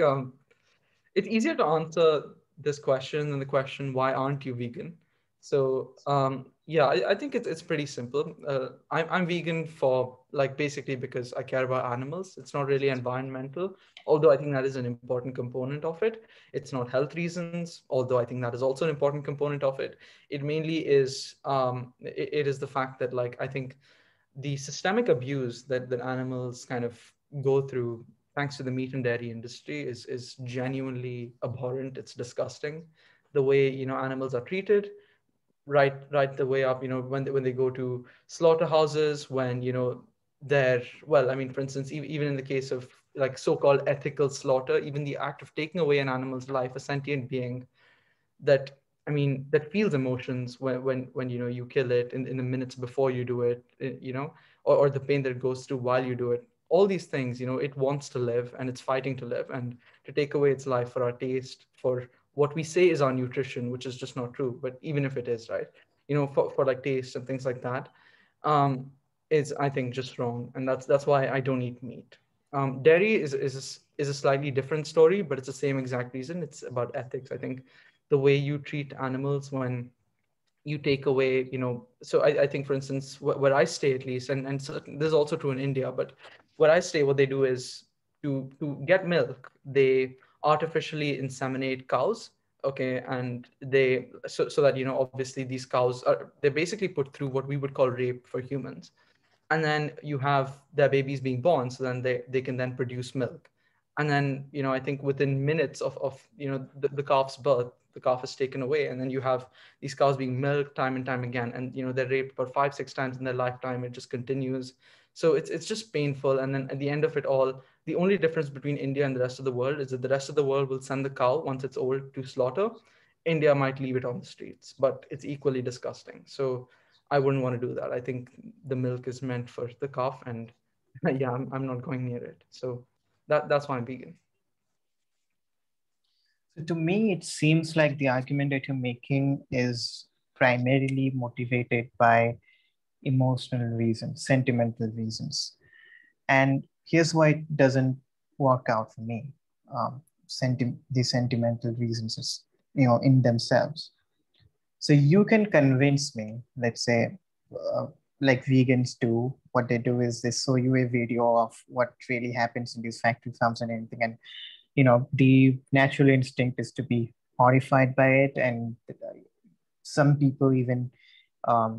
it's easier to answer this question than the question, why aren't you vegan? So yeah, I think it's pretty simple. I'm vegan for like basically because I care about animals. It's not really environmental, although I think that is an important component of it. It's not health reasons, although I think that is also an important component of it. It mainly is it is the fact that like I think the systemic abuse that animals kind of go through thanks to the meat and dairy industry is genuinely abhorrent. It's disgusting. The way, animals are treated, right the way up, when they go to slaughterhouses, when, they're, well, I mean, for instance, even in the case of like so-called ethical slaughter, even the act of taking away an animal's life, a sentient being that, I mean, that feels emotions when you kill it in the minutes before you do it, or the pain that it goes through while you do it. All these things, it wants to live and it's fighting to live, and to take away its life for our taste, for what we say is our nutrition, which is just not true. But even if it is, right, for like taste and things like that, um, is, I think, just wrong, and that's why I don't eat meat. Dairy is a slightly different story, but it's the same exact reason. It's about ethics, I think. The way you treat animals when you take away, so I think, for instance, where I stay, at least, and this is also true in India, but where I stay, what they do is, to get milk, they artificially inseminate cows. Okay, and they, so that, obviously these cows are, they're basically put through what we would call rape for humans, and then you have their babies being born, so then they can then produce milk. And then, I think within minutes of the calf's birth, the calf is taken away, and then you have these cows being milked time and time again, and they're raped about 5 6 times in their lifetime. It just continues. So it's just painful. And then at the end of it all, the only difference between India and the rest of the world is that the rest of the world will send the cow once it's old to slaughter. India might leave it on the streets, but it's equally disgusting. So I wouldn't want to do that. I think the milk is meant for the calf, and yeah, I'm not going near it. So that's why I'm vegan. So to me, it seems like the argument that you're making is primarily motivated by emotional reasons, sentimental reasons. And here's why it doesn't work out for me. The sentimental reasons is, in themselves. So you can convince me, let's say, uh, like vegans do, what they do is they show you a video of what really happens in these factory farms and anything. And, the natural instinct is to be horrified by it. And some people even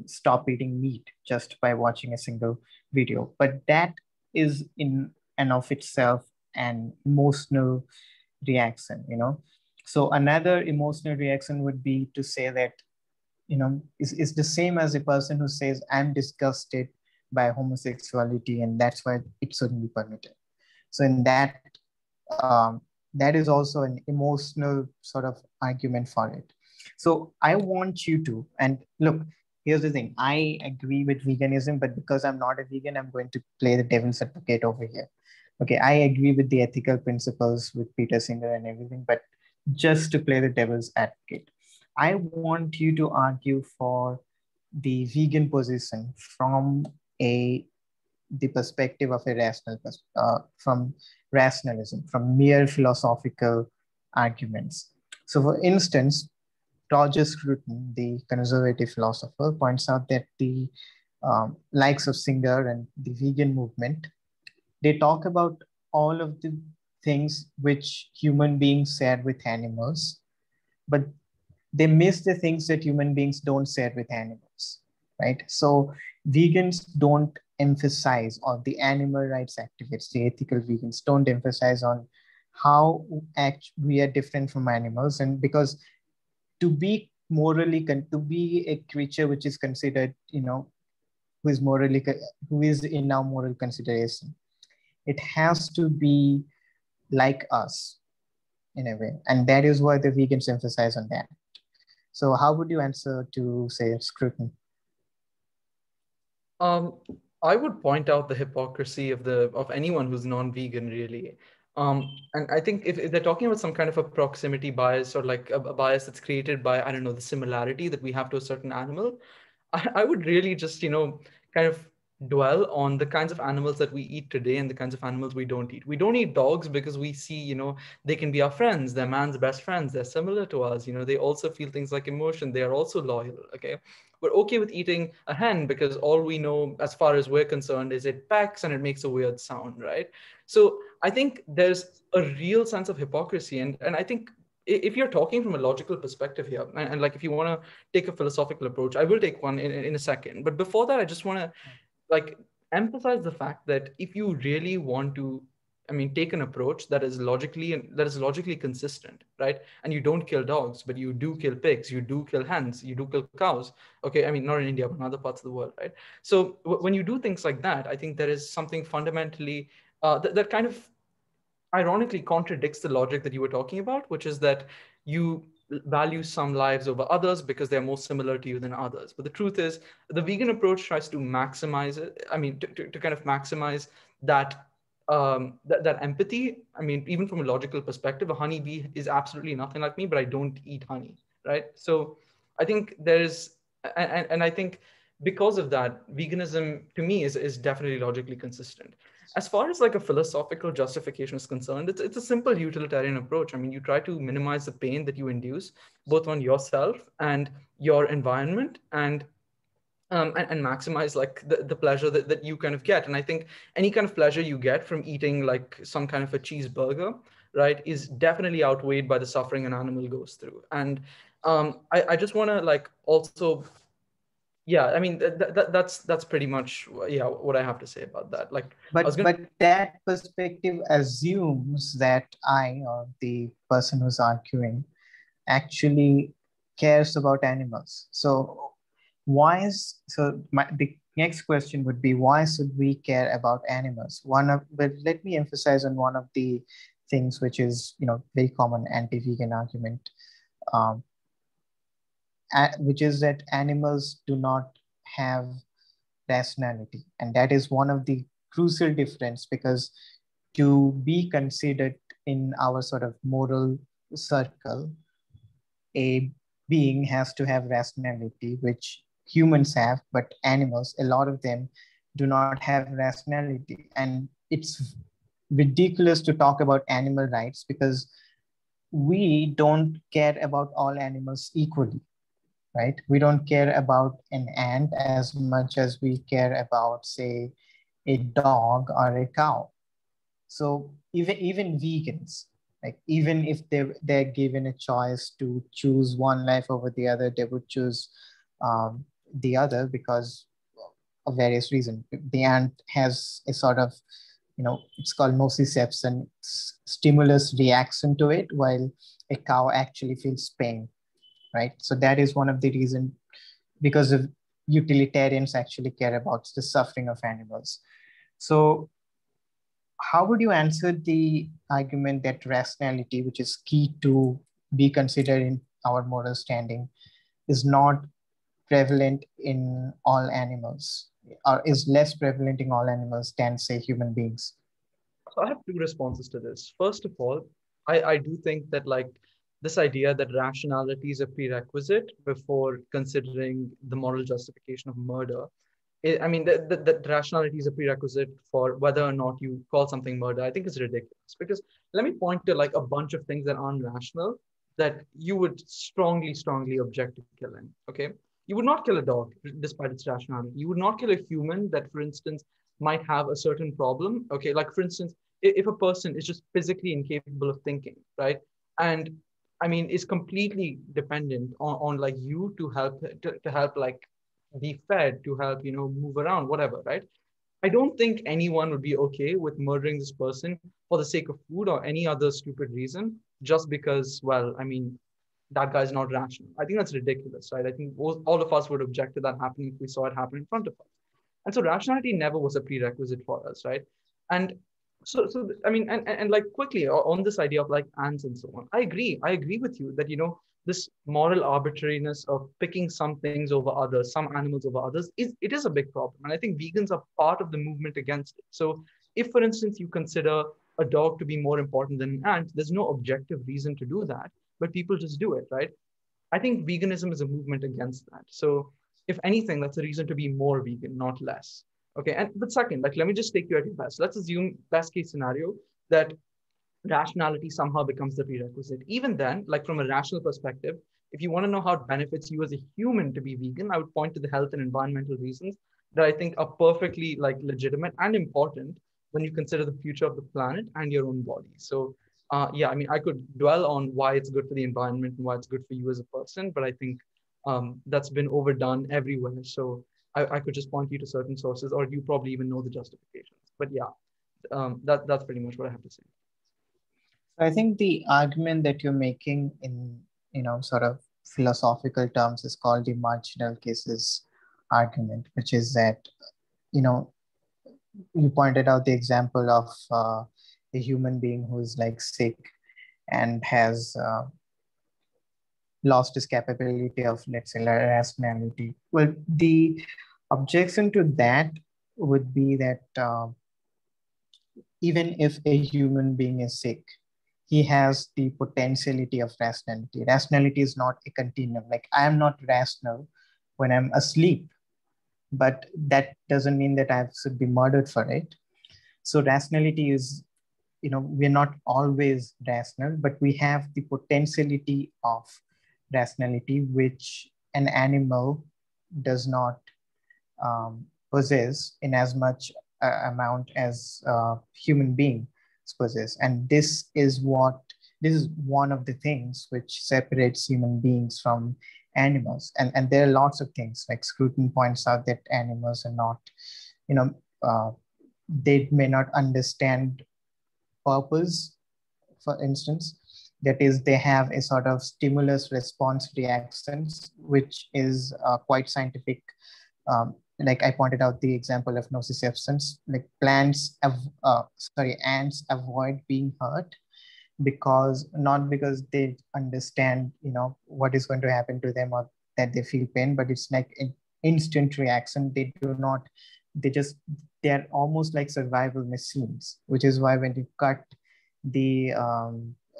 stop eating meat just by watching a single video. But that is in and of itself an emotional reaction. So another emotional reaction would be to say that, is the same as a person who says, I'm disgusted by homosexuality and that's why it shouldn't be permitted. So in um, that is also an emotional sort of argument for it. So I want you to, and look, here's the thing. I agree with veganism, but because I'm not a vegan, I'm going to play the devil's advocate over here. Okay, I agree with the ethical principles with Peter Singer and everything, but just to play the devil's advocate, I want you to argue for the vegan position from a the perspective of a from rationalism, from mere philosophical arguments. So, for instance, Roger Scruton, the conservative philosopher, points out that the likes of Singer and the vegan movement, they talk about all of the things which human beings share with animals, but they miss the things that human beings don't share with animals, right? So vegans don't emphasize, or the animal rights activists, the ethical vegans don't emphasize on how we are different from animals. And because to be a creature which is considered, who is who is in our moral consideration, it has to be like us in a way. And that is why the vegans emphasize on that. So how would you answer to, say, Scruton? Um, I would point out the hypocrisy of anyone who's non-vegan, really. And I think if they're talking about some kind of a proximity bias, or like a bias that's created by, I don't know, the similarity that we have to a certain animal, I would really just, kind of dwell on the kinds of animals that we eat today and the kinds of animals we don't eat. We don't eat dogs because we see, they can be our friends. They're man's best friends. They're similar to us. They also feel things like emotion. They are also loyal. Okay. We're okay with eating a hen because all we know, as far as we're concerned, is it pecks and it makes a weird sound, right? So I think there's a real sense of hypocrisy. And I think if you're talking from a logical perspective here, and like if you want to take a philosophical approach, I will take one in a second. But before that, I just want to like emphasize the fact that if you really want to, I mean, take an approach that is logically consistent, right? And you don't kill dogs, but you do kill pigs, you do kill hens, you do kill cows. Okay, I mean, not in India, but in other parts of the world, right? So when you do things like that, I think there is something fundamentally that kind of ironically contradicts the logic that you were talking about, which is that you value some lives over others because they're more similar to you than others. But the truth is, the vegan approach tries to maximize it. I mean, to kind of maximize that, that empathy. I mean, even from a logical perspective, a honeybee is absolutely nothing like me, but I don't eat honey, right? So I think there's, and I think because of that, veganism to me is definitely logically consistent. As far as like a philosophical justification is concerned, it's a simple utilitarian approach. I mean, you try to minimize the pain that you induce both on yourself and your environment, and maximize like the pleasure that you kind of get. And I think any kind of pleasure you get from eating like some kind of a cheeseburger, right, is definitely outweighed by the suffering an animal goes through. And I just want to like also, yeah, I mean that's pretty much, yeah, what I have to say about that. Like I was gonna. But that perspective assumes that I, or the person who's arguing, actually cares about animals. So the next question would be, why should we care about animals? But let me emphasize on one of the things which is, very common anti-vegan argument, um, which is that animals do not have rationality. And that is one of the crucial difference, because to be considered in our sort of moral circle, a being has to have rationality, which humans have, but animals, a lot of them do not have rationality. And it's ridiculous to talk about animal rights because we don't care about all animals equally, right? We don't care about an ant as much as we care about, say, a dog or a cow. So even vegans, like even if they're given a choice to choose one life over the other, they would choose the other because of various reasons. The ant has a sort of, it's called nociception, stimulus reaction to it, while a cow actually feels pain, right? So that is one of the reasons, because of utilitarians actually care about the suffering of animals. So how would you answer the argument that rationality, which is key to be considered in our moral standing, is not prevalent in all animals, or is less prevalent in all animals than, say, human beings? So I have two responses to this. First of all, I do think that like this idea that rationality is a prerequisite before considering the moral justification of murder. I mean, that rationality is a prerequisite for whether or not you call something murder. I think is ridiculous because let me point to like a bunch of things that aren't rational that you would strongly, strongly object to killing. Okay. You would not kill a dog despite its rationality. You would not kill a human that, for instance, might have a certain problem. Okay. Like, for instance, if a person is just physically incapable of thinking, right? And I mean, is completely dependent on like you to help to help like be fed, to help, move around, whatever, right? I don't think anyone would be okay with murdering this person for the sake of food or any other stupid reason, just because, well, I mean, that guy's not rational. I think that's ridiculous, right? I think all of us would object to that happening if we saw it happen in front of us. And so rationality never was a prerequisite for us, right? And so I mean, and like quickly on this idea of like ants and so on, I agree with you that this moral arbitrariness of picking some things over others, some animals over others, it is a big problem. And I think vegans are part of the movement against it. So if, for instance, you consider a dog to be more important than an ant, there's no objective reason to do that, but people just do it, right? I think veganism is a movement against that. So if anything, that's a reason to be more vegan, not less. Okay. And but second, like let me just take you at your best. Let's assume best case scenario that rationality somehow becomes the prerequisite. Even then, like from a rational perspective, if you want to know how it benefits you as a human to be vegan, I would point to the health and environmental reasons that I think are perfectly like legitimate and important when you consider the future of the planet and your own body. So yeah, I mean, I could dwell on why it's good for the environment and why it's good for you as a person, but I think that's been overdone everywhere. So I could just point you to certain sources, or you probably even know the justifications. But yeah, that's pretty much what I have to say. I think the argument that you're making in, sort of philosophical terms is called the marginal cases argument, which is that, you know, you pointed out the example of a human being who is like sick and has lost his capability of, let's say, rationality. Well, the objection to that would be that even if a human being is sick, he has the potentiality of rationality. Rationality is not a continuum. Like, I am not rational when I'm asleep, but that doesn't mean that I should be murdered for it. So rationality is, we're not always rational, but we have the potentiality of rationality, which an animal does not possess in as much amount as human beings possess. And this is one of the things which separates human beings from animals. And there are lots of things, like Scruton points out that animals are not, you know, uh, they may not understand purpose, for instance. That is, they have a sort of stimulus response reactions, which is quite scientific. Like I pointed out the example of nociceptions, like ants avoid being hurt because, not because they understand, what is going to happen to them or that they feel pain, but it's like an instant reaction. They're almost like survival machines, which is why when you cut the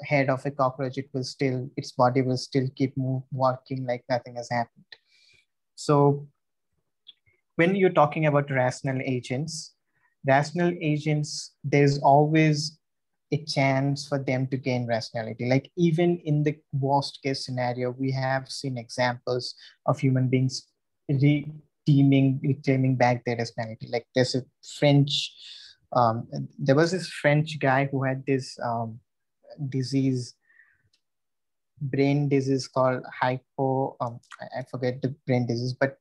head of a cockroach, its body will still keep working like nothing has happened. So when you're talking about rational agents, there's always a chance for them to gain rationality. Like, even in the worst case scenario, we have seen examples of human beings reclaiming back their rationality. Like, there was this French guy who had this disease, brain disease called I forget the brain disease, but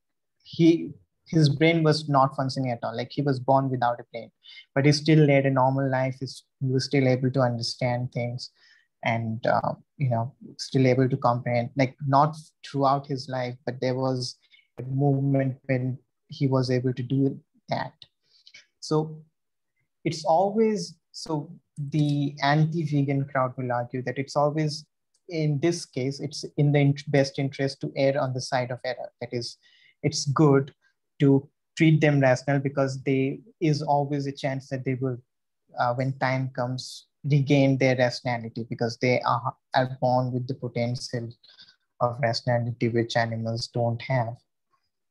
his brain was not functioning at all. Like, he was born without a brain, but he still led a normal life. He was still able to understand things, and still able to comprehend. Like, not throughout his life, but there was a moment when he was able to do that. So it's always so the anti-vegan crowd will argue that it's always, in this case, it's in the best interest to err on the side of error. That is, it's good to treat them rational because there is always a chance that they will, when time comes, regain their rationality, because they are born with the potential of rationality which animals don't have.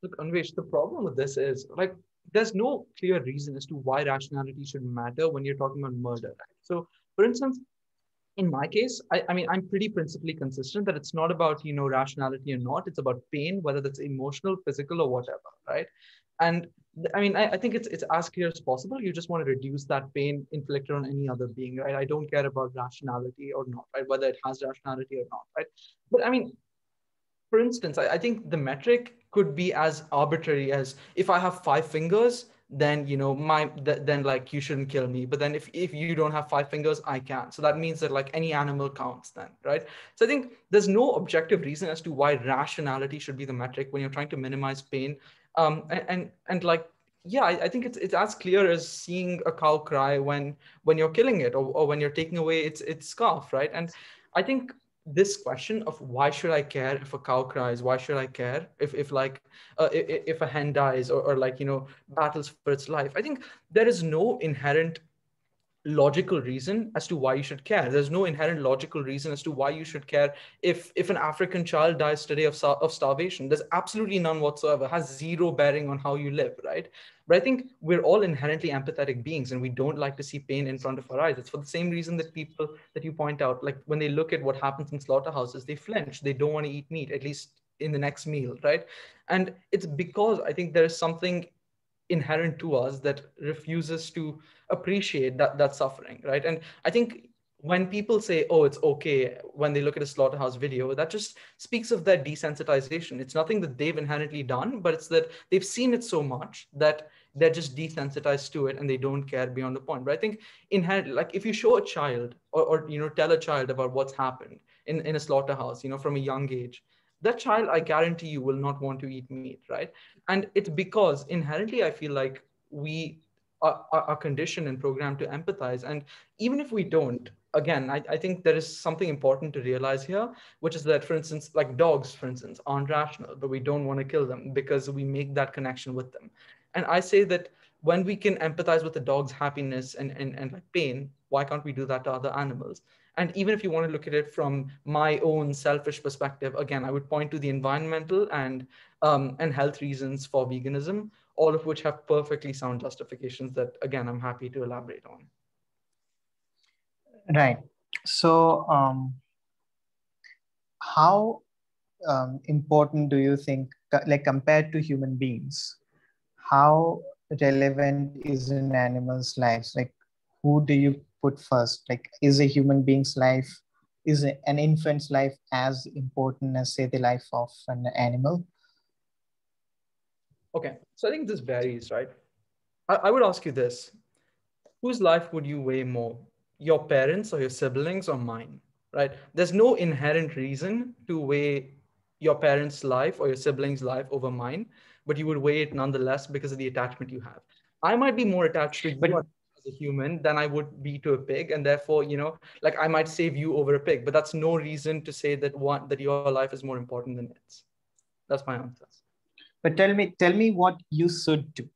Look, Anvesh, the problem with this is like there's no clear reason as to why rationality should matter when you're talking about murder. Right? So, for instance, in my case, I mean, I'm pretty principally consistent that it's not about, rationality or not. It's about pain, whether that's emotional, physical, or whatever, right? And I mean, I think it's as clear as possible. You just want to reduce that pain inflicted on any other being, right? I don't care about rationality or not, right? Whether it has rationality or not, right? But I mean, for instance, I think the metric could be as arbitrary as if I have 5 fingers, then then like you shouldn't kill me. But then if you don't have 5 fingers, I can. So that means that like any animal counts then, right? So I think there's no objective reason as to why rationality should be the metric when you're trying to minimize pain. And like yeah, I think it's as clear as seeing a cow cry when you're killing it, or when you're taking away its scarf, right? And I think this question of why should I care if a cow cries? Why should I care if like if a hen dies, or like battles for its life? I think there is no inherent logical reason as to why you should care. There's no inherent logical reason as to why you should care if an African child dies today of starvation. There's absolutely none whatsoever. It has zero bearing on how you live, right? But I think we're all inherently empathetic beings, and we don't like to see pain in front of our eyes. It's for the same reason that people that you point out, like when they look at what happens in slaughterhouses, they flinch. They don't want to eat meat, at least in the next meal, right? And it's because I think there is something inherent to us that refuses to appreciate that suffering, right? And I think when people say, oh, it's okay, when they look at a slaughterhouse video, that just speaks of their desensitization. It's nothing that they've inherently done, but it's that they've seen it so much that they're just desensitized to it and they don't care beyond the point. But I think inherently, like if you show a child or tell a child about what's happened in a slaughterhouse, from a young age, that child, I guarantee you, will not want to eat meat, right? And it's because inherently, I feel like we are conditioned and programmed to empathize. And even if we don't, again, I think there is something important to realize here, which is that, for instance, like dogs, for instance, aren't rational, but we don't want to kill them because we make that connection with them. And I say that when we can empathize with the dog's happiness and like pain, why can't we do that to other animals? And even if you want to look at it from my own selfish perspective, again, I would point to the environmental and health reasons for veganism, all of which have perfectly sound justifications that, again, I'm happy to elaborate on. Right. So, how important do you think, like compared to human beings, how relevant is an animal's life? Like, who do you put first? Like, is a human being's life, an infant's life as important as, say, the life of an animal? Okay, so I think this varies, right? I would ask you this: whose life would you weigh more, your parents or your siblings or mine? Right? There's no inherent reason to weigh your parents' life or your siblings' life over mine, but you would weigh it nonetheless because of the attachment you have. I might be more attached to But you as a human than I would be to a pig, and therefore, like I might save you over a pig, but that's no reason to say that your life is more important than its. That's my answer. tell me what you should do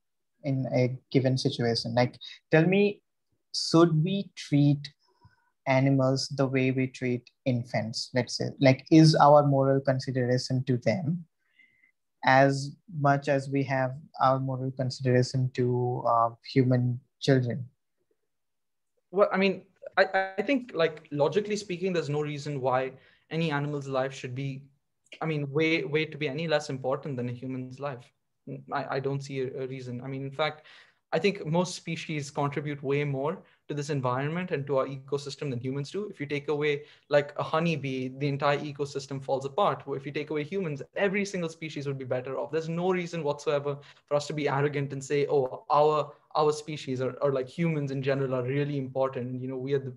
in a given situation. Like, tell me, should we treat animals the way we treat infants? Let's say, like, is our moral consideration to them as much as we have our moral consideration to human children? Well, I mean, I think, like, logically speaking, there's no reason why any animal's life should be, I mean, way to be any less important than a human's life. I don't see a reason. I mean, in fact, I think most species contribute way more to this environment and to our ecosystem than humans do. If you take away like a honeybee, the entire ecosystem falls apart. If you take away humans, every single species would be better off. There's no reason whatsoever for us to be arrogant and say, oh, our species or like humans in general are really important.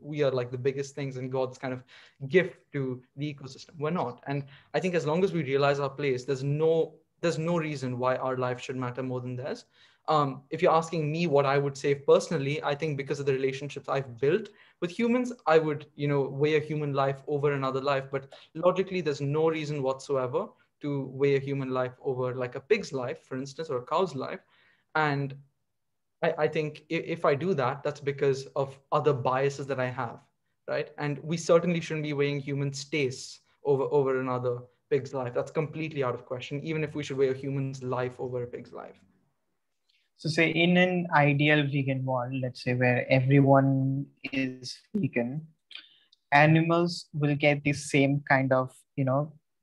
We are like the biggest things in God's kind of gift to the ecosystem. We're not. And I think as long as we realize our place, there's no reason why our life should matter more than theirs. If you're asking me what I would say personally, I think because of the relationships I've built with humans, I would, weigh a human life over another life. But logically, there's no reason whatsoever to weigh a human life over like a pig's life, for instance, or a cow's life. And I think if I do that, that's because of other biases that I have, right? And we certainly shouldn't be weighing human tastes over another pig's life. That's completely out of question, even if we should weigh a human's life over a pig's life. So, say in an ideal vegan world, let's say where everyone is vegan, animals will get the same kind of,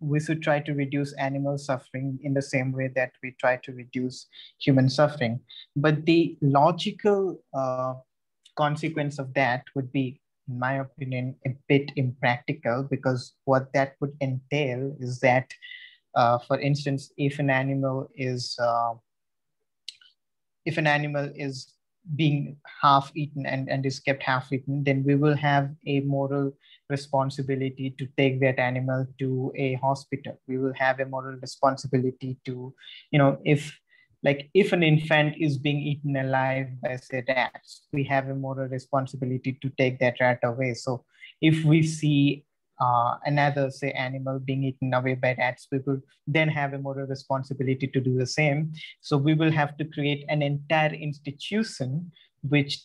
we should try to reduce animal suffering in the same way that we try to reduce human suffering. But the logical consequence of that would be, in my opinion, a bit impractical, because what that would entail is that, for instance, if an animal is being half eaten and is kept half eaten, then we will have a moral responsibility to take that animal to a hospital. We will have a moral responsibility to, if, like, if an infant is being eaten alive by, say, rats, we have a moral responsibility to take that rat away. So if we see another, say, animal being eaten away by rats, we will then have a moral responsibility to do the same. So we will have to create an entire institution which,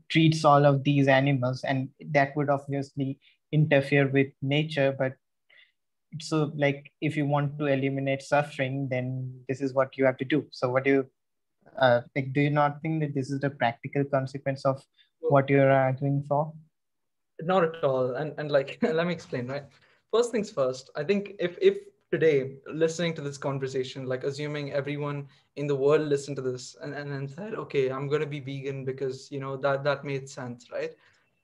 treats all of these animals, and that would obviously interfere with nature. But so, like, if you want to eliminate suffering, then this is what you have to do. So what do you like, do you not think that this is the practical consequence of what you're arguing for? Not at all. And like, let me explain, right? First things first, I think if today, listening to this conversation, like assuming everyone in the world listened to this and said, okay, I'm going to be vegan because that made sense, right?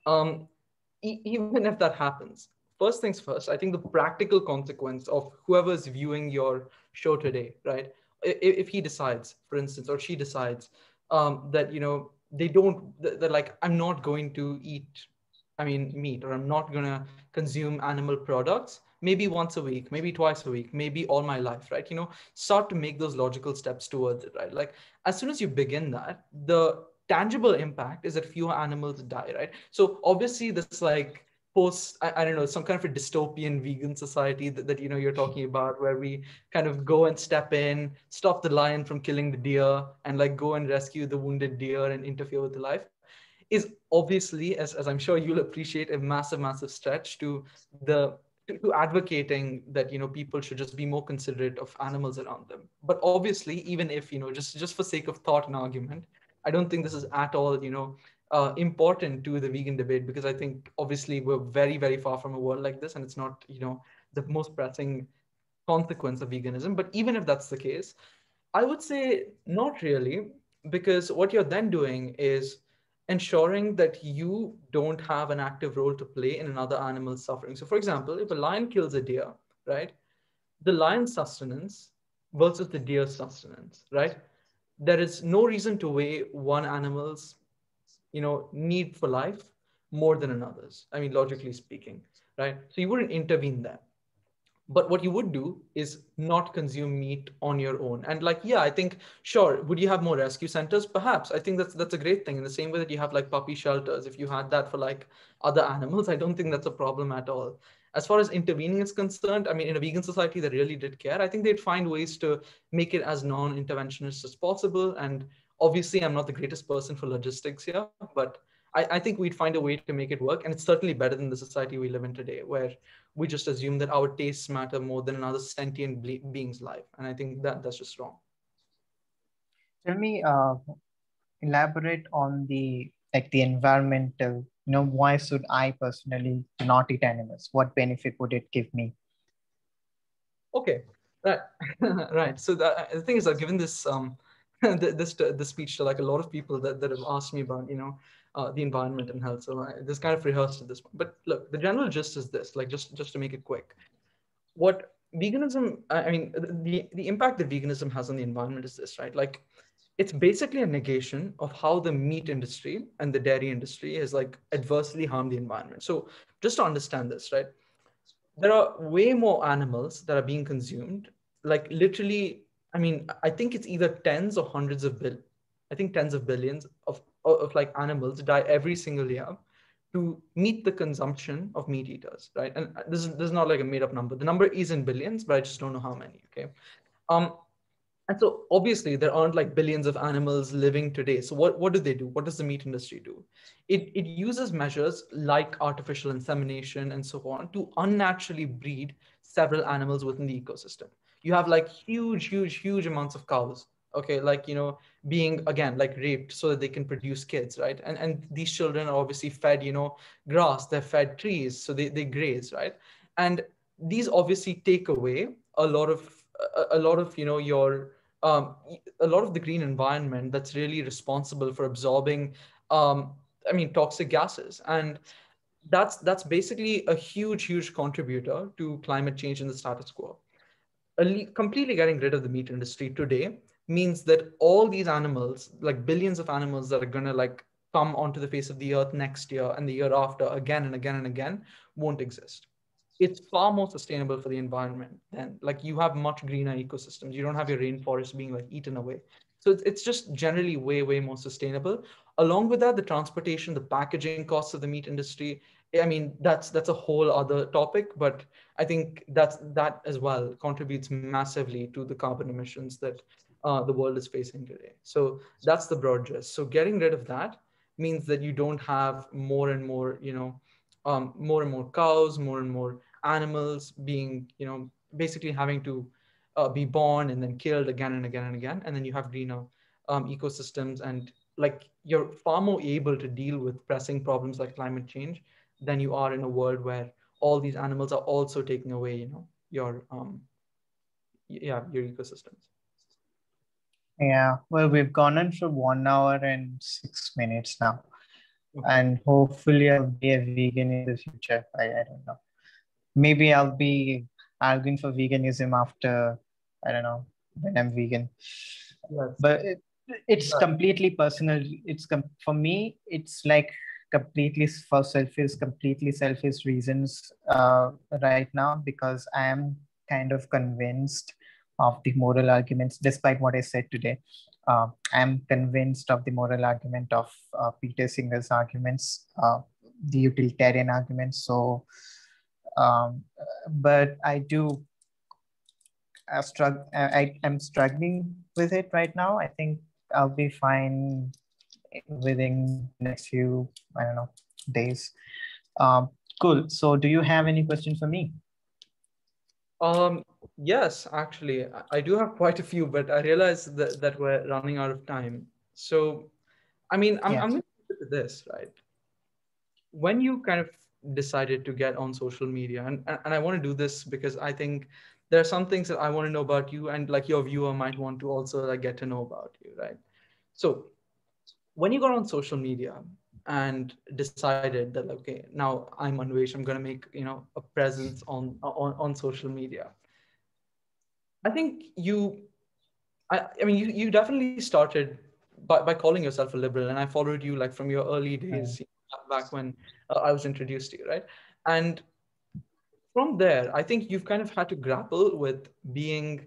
um even if that happens, first things first, I think the practical consequence of whoever's viewing your show today, right? If he decides, for instance, or she decides that, they don't, they're like, I'm not going to eat, meat, or I'm not going to consume animal products, maybe once a week, maybe twice a week, maybe all my life, right? Start to make those logical steps towards it, right? Like, as soon as you begin that, the tangible impact is that fewer animals die, right? So obviously this like post, I don't know, some kind of a dystopian vegan society that you're talking about, where we kind of go and step in, stop the lion from killing the deer, and like go and rescue the wounded deer and interfere with the life, is obviously, as I'm sure you'll appreciate, a massive stretch to advocating that people should just be more considerate of animals around them. But obviously, even if just for sake of thought and argument, I don't think this is at all important to the vegan debate, because I think obviously we're very far from a world like this, and it's not the most pressing consequence of veganism. But even if that's the case, I would say not really, because what you're then doing is ensuring that you don't have an active role to play in another animal's suffering. So, for example, if a lion kills a deer, right, the lion's sustenance versus the deer's sustenance, right? There is no reason to weigh one animal's, need for life more than another's. Logically speaking, right? So you wouldn't intervene there. But what you would do is not consume meat on your own. And like, yeah, I think, sure, would you have more rescue centers? Perhaps. I think that's a great thing. In the same way that you have like puppy shelters, if you had that for like other animals, I don't think that's a problem at all. As far as intervening is concerned, in a vegan society that really did care, I think they'd find ways to make it as non-interventionist as possible. And obviously, I'm not the greatest person for logistics here, but I think we'd find a way to make it work. And it's certainly better than the society we live in today, where we just assume that our tastes matter more than another sentient being's life. And I think that's just wrong. Tell me, elaborate on the environmental, why should I personally not eat animals? What benefit would it give me? Okay, right, right. So the thing is, I've given this this speech to like a lot of people that have asked me about the environment and health. So this kind of rehearsed at this point. But look, the general gist is this, like just to make it quick. What veganism, the impact that veganism has on the environment is this, right? Like, it's basically a negation of how the meat industry and the dairy industry has like adversely harmed the environment. So just to understand this, right? There are way more animals that are being consumed, like literally, I think it's either tens or hundreds of I think tens of billions of like animals die every single year to meet the consumption of meat eaters, right? And this is not like a made up number. The number is in billions, but I just don't know how many. Okay. Um, and so obviously there aren't like billions of animals living today. So what do they do? What does the meat industry do? It uses measures like artificial insemination and so on to unnaturally breed several animals within the ecosystem. You have like huge amounts of cows, okay, like being again like raped so that they can produce kids, right? And these children are obviously fed, grass, they're fed trees, so they graze, right? And these obviously take away a lot of your a lot of the green environment that's really responsible for absorbing toxic gases. And that's basically a huge contributor to climate change in the status quo. Completely getting rid of the meat industry today means that all these animals, like billions of animals that are going to like come onto the face of the earth next year and the year after again and again and again, won't exist. It's far more sustainable for the environment. Then like you have much greener ecosystems, you don't have your rainforest being like eaten away. So it's just generally way more sustainable. Along with that, the transportation, the packaging costs of the meat industry, that's a whole other topic. But I think that as well contributes massively to the carbon emissions that the world is facing today. So that's the broad gist. So getting rid of that means that you don't have more and more, more and more cows, more and more animals being, basically having to be born and then killed again and again and again. And then you have greener ecosystems, and like you're far more able to deal with pressing problems like climate change than you are in a world where all these animals are also taking away, your ecosystems. Yeah, well, we've gone on for 1 hour and 6 minutes now. and hopefully I'll be a vegan in the future. I don't know. Maybe I'll be arguing for veganism after, I don't know, when I'm vegan. Yes. But it's Yeah. completely personal. For me, it's like completely selfish reasons right now, because I am kind of convinced of the moral arguments, despite what I said today. I'm convinced of the moral argument of Peter Singer's arguments, the utilitarian arguments. So, but I do I'm struggling with it right now. I think I'll be fine within the next few, I don't know, days. Cool. So, do you have any question for me? Yes, actually, I do have quite a few, but I realize that we're running out of time. So, I mean, I'm Yes. going to put it to this, right? When you kind of decided to get on social media, and I want to do this because I think there are some things that I want to know about you, and like your viewer might want to also like get to know about you, right? So when you got on social media and decided that okay, now I'm Anwesh, I'm going to make a presence on social media. I think I mean, you definitely started by calling yourself a liberal, and I followed you like from your early days, back when I was introduced to you, right? And from there, I think you've kind of had to grapple with being,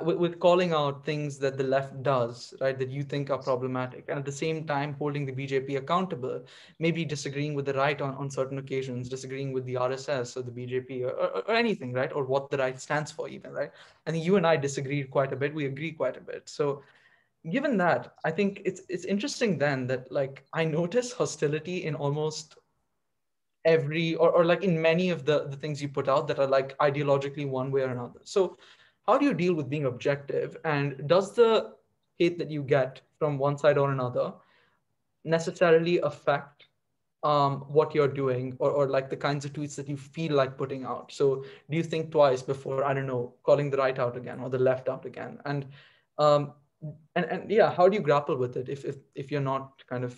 with calling out things that the left does, right, that you think are problematic, and at the same time holding the BJP accountable, maybe disagreeing with the right on certain occasions, disagreeing with the RSS or the BJP or anything, right, or what the right stands for, even, right? I think you and I disagreed quite a bit. We agree quite a bit. So given that, I think it's interesting then that like I notice hostility in almost every or like in many of the things you put out that are like ideologically one way or another. So how do you deal with being objective, and does the hate that you get from one side or another necessarily affect what you're doing, or like the kinds of tweets that you feel like putting out? So do you think twice before, I don't know, calling the right out again or the left out again? Um, and yeah, how do you grapple with it if you're not kind of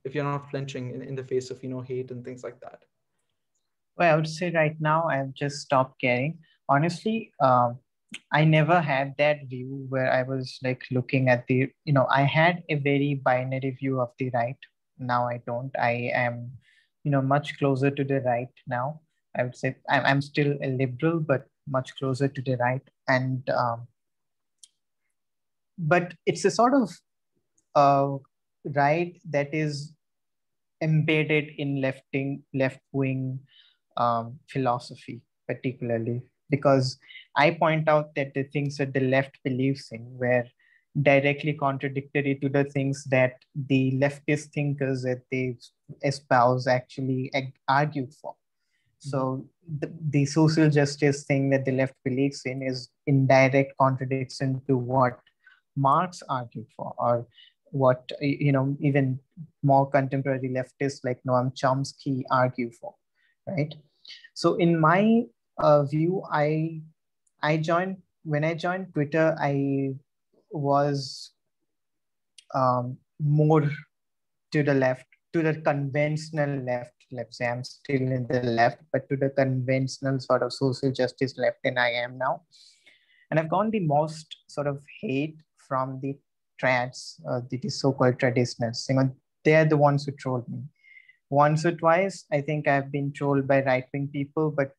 if you're not flinching in the face of hate and things like that? Well, I would say right now I've just stopped caring. Honestly, I never had that view where I was like looking at I had a very binary view of the right. Now I don't. I am, much closer to the right now. I would say I'm still a liberal, but much closer to the right. And, but it's a sort of uh, right that is embedded in left wing philosophy, particularly because I point out that the things that the left believes in were directly contradictory to the things that the leftist thinkers that they espouse actually argued for. So the social justice thing that the left believes in is in direct contradiction to what Marx argued for, or what even more contemporary leftists like Noam Chomsky argue for, right? So in my view, I joined when I joined Twitter, I was more to the left, to the conventional left. Let's say I'm still in the left, but to the conventional sort of social justice left than I am now. And I've gotten the most sort of hate from the trads, the so-called traditionalists. They're the ones who trolled me. Once or twice, I think I've been trolled by right-wing people, but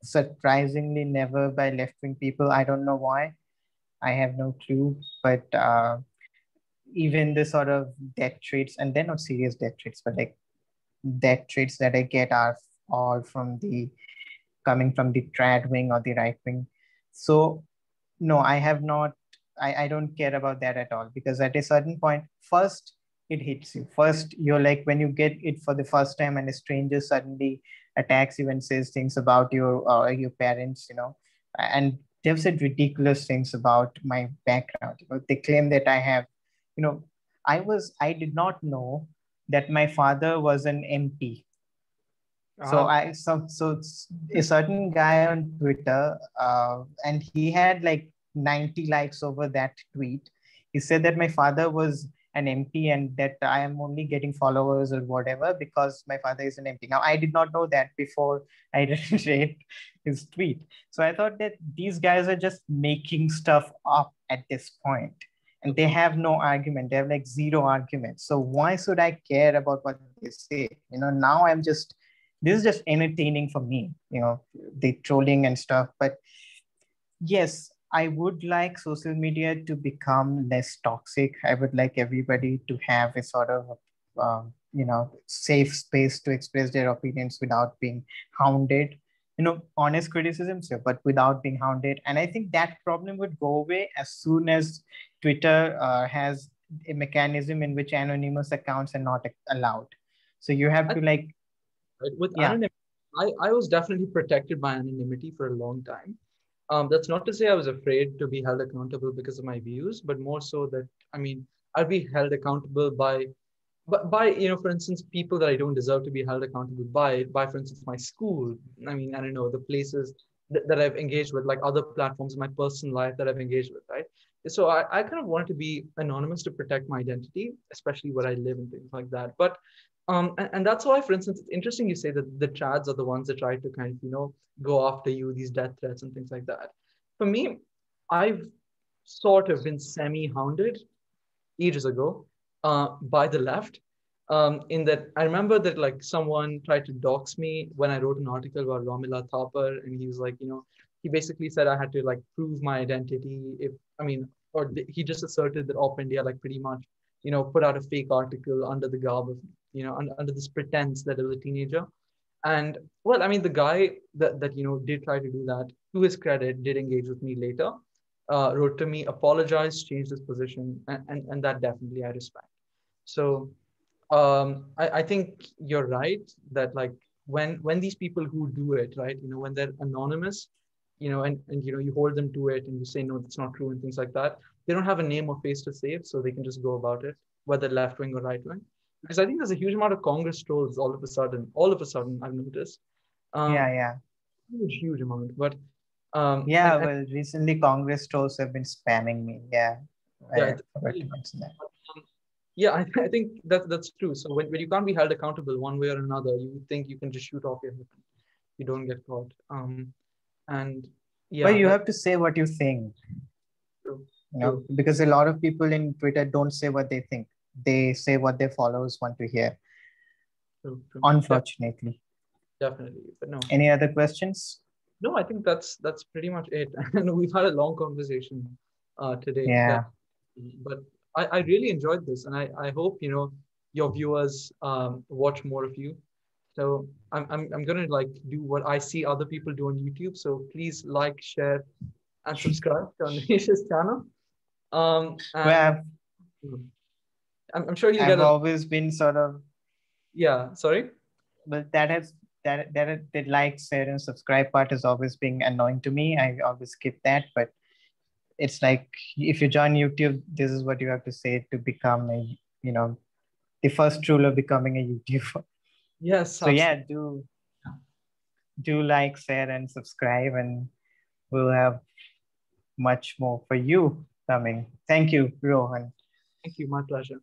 surprisingly never by left-wing people. I don't know why. I have no clue. But even the sort of death traits, and they're not serious death traits, but like death traits that I get are all from the coming from the trad wing or the right wing. So no, I have not. I don't care about that at all, because at a certain point, first it hits you. First, you're like when you get it for the first time, and a stranger suddenly attacks you and says things about your parents, and they've said ridiculous things about my background. They claim that I have, you know, I did not know that my father was an MP. So Ah. a certain guy on Twitter, and he had like 90 likes over that tweet. He said that my father was an MP and that I am only getting followers or whatever because my father is an MP. Now, I did not know that before I read his tweet. So I thought that these guys are just making stuff up at this point, and they have no argument. They have like zero argument. So why should I care about what they say? Now this is just entertaining for me, the trolling and stuff. But yes, I would like social media to become less toxic. I would like everybody to have a sort of, safe space to express their opinions without being hounded. Honest criticisms, yeah, but without being hounded. And I think that problem would go away as soon as Twitter has a mechanism in which anonymous accounts are not allowed. So you have to like, with yeah. anonymity, I was definitely protected by anonymity for a long time. That's not to say I was afraid to be held accountable because of my views, but more so that, I'd be held accountable by, for instance, people that I don't deserve to be held accountable by, for instance, my school. I don't know, the places that I've engaged with, like other platforms in my personal life that I've engaged with, right? So I kind of wanted to be anonymous to protect my identity, especially where I live and things like that. But and that's why, for instance, it's interesting you say that the chads are the ones that try to kind of, go after you, these death threats and things like that. For me, I've sort of been semi-hounded ages ago by the left. In that, I remember that like someone tried to dox me when I wrote an article about Romila Thapar, and he was like, he basically said I had to like prove my identity if he just asserted that Op India like pretty much put out a fake article under the garb of under this pretense that it was a teenager. And well, the guy that did try to do that, to his credit, did engage with me later, wrote to me, apologized, changed his position, and that definitely I respect. So I think you're right that like when these people who do it, right, when they're anonymous, and you hold them to it and you say no, that's not true and things like that, they don't have a name or face to save, so they can just go about it, whether left wing or right wing. Because I think there's a huge amount of Congress trolls all of a sudden I've noticed. Yeah. Huge amount. But Yeah, and well, recently Congress trolls have been spamming me. Yeah, yeah, I forgot to mention that. yeah, I think that's true. So when you can't be held accountable one way or another, you think you can just shoot off your hip. You don't get caught. And But yeah, you that's have to say what you think, true. True. because a lot of people in Twitter don't say what they think. They say what their followers want to hear, True. True. unfortunately. Definitely. But no. Any other questions? No, I think that's pretty much it. And we've had a long conversation today. Yeah. But I really enjoyed this, and I hope your viewers watch more of you. So I'm gonna like do what I see other people do on YouTube. So please like, share, and subscribe to Anwesh's channel. And Well, I'm sure you'll get I've a always been sort of, yeah. Sorry. but the like, share, and subscribe part has always been annoying to me. I always skip that, but it's like if you join YouTube, this is what you have to say to become the first rule of becoming a YouTuber. Yes. So yeah, Absolutely. do like, share, and subscribe, and we'll have much more for you coming. Thank you, Rohan. Thank you. My pleasure.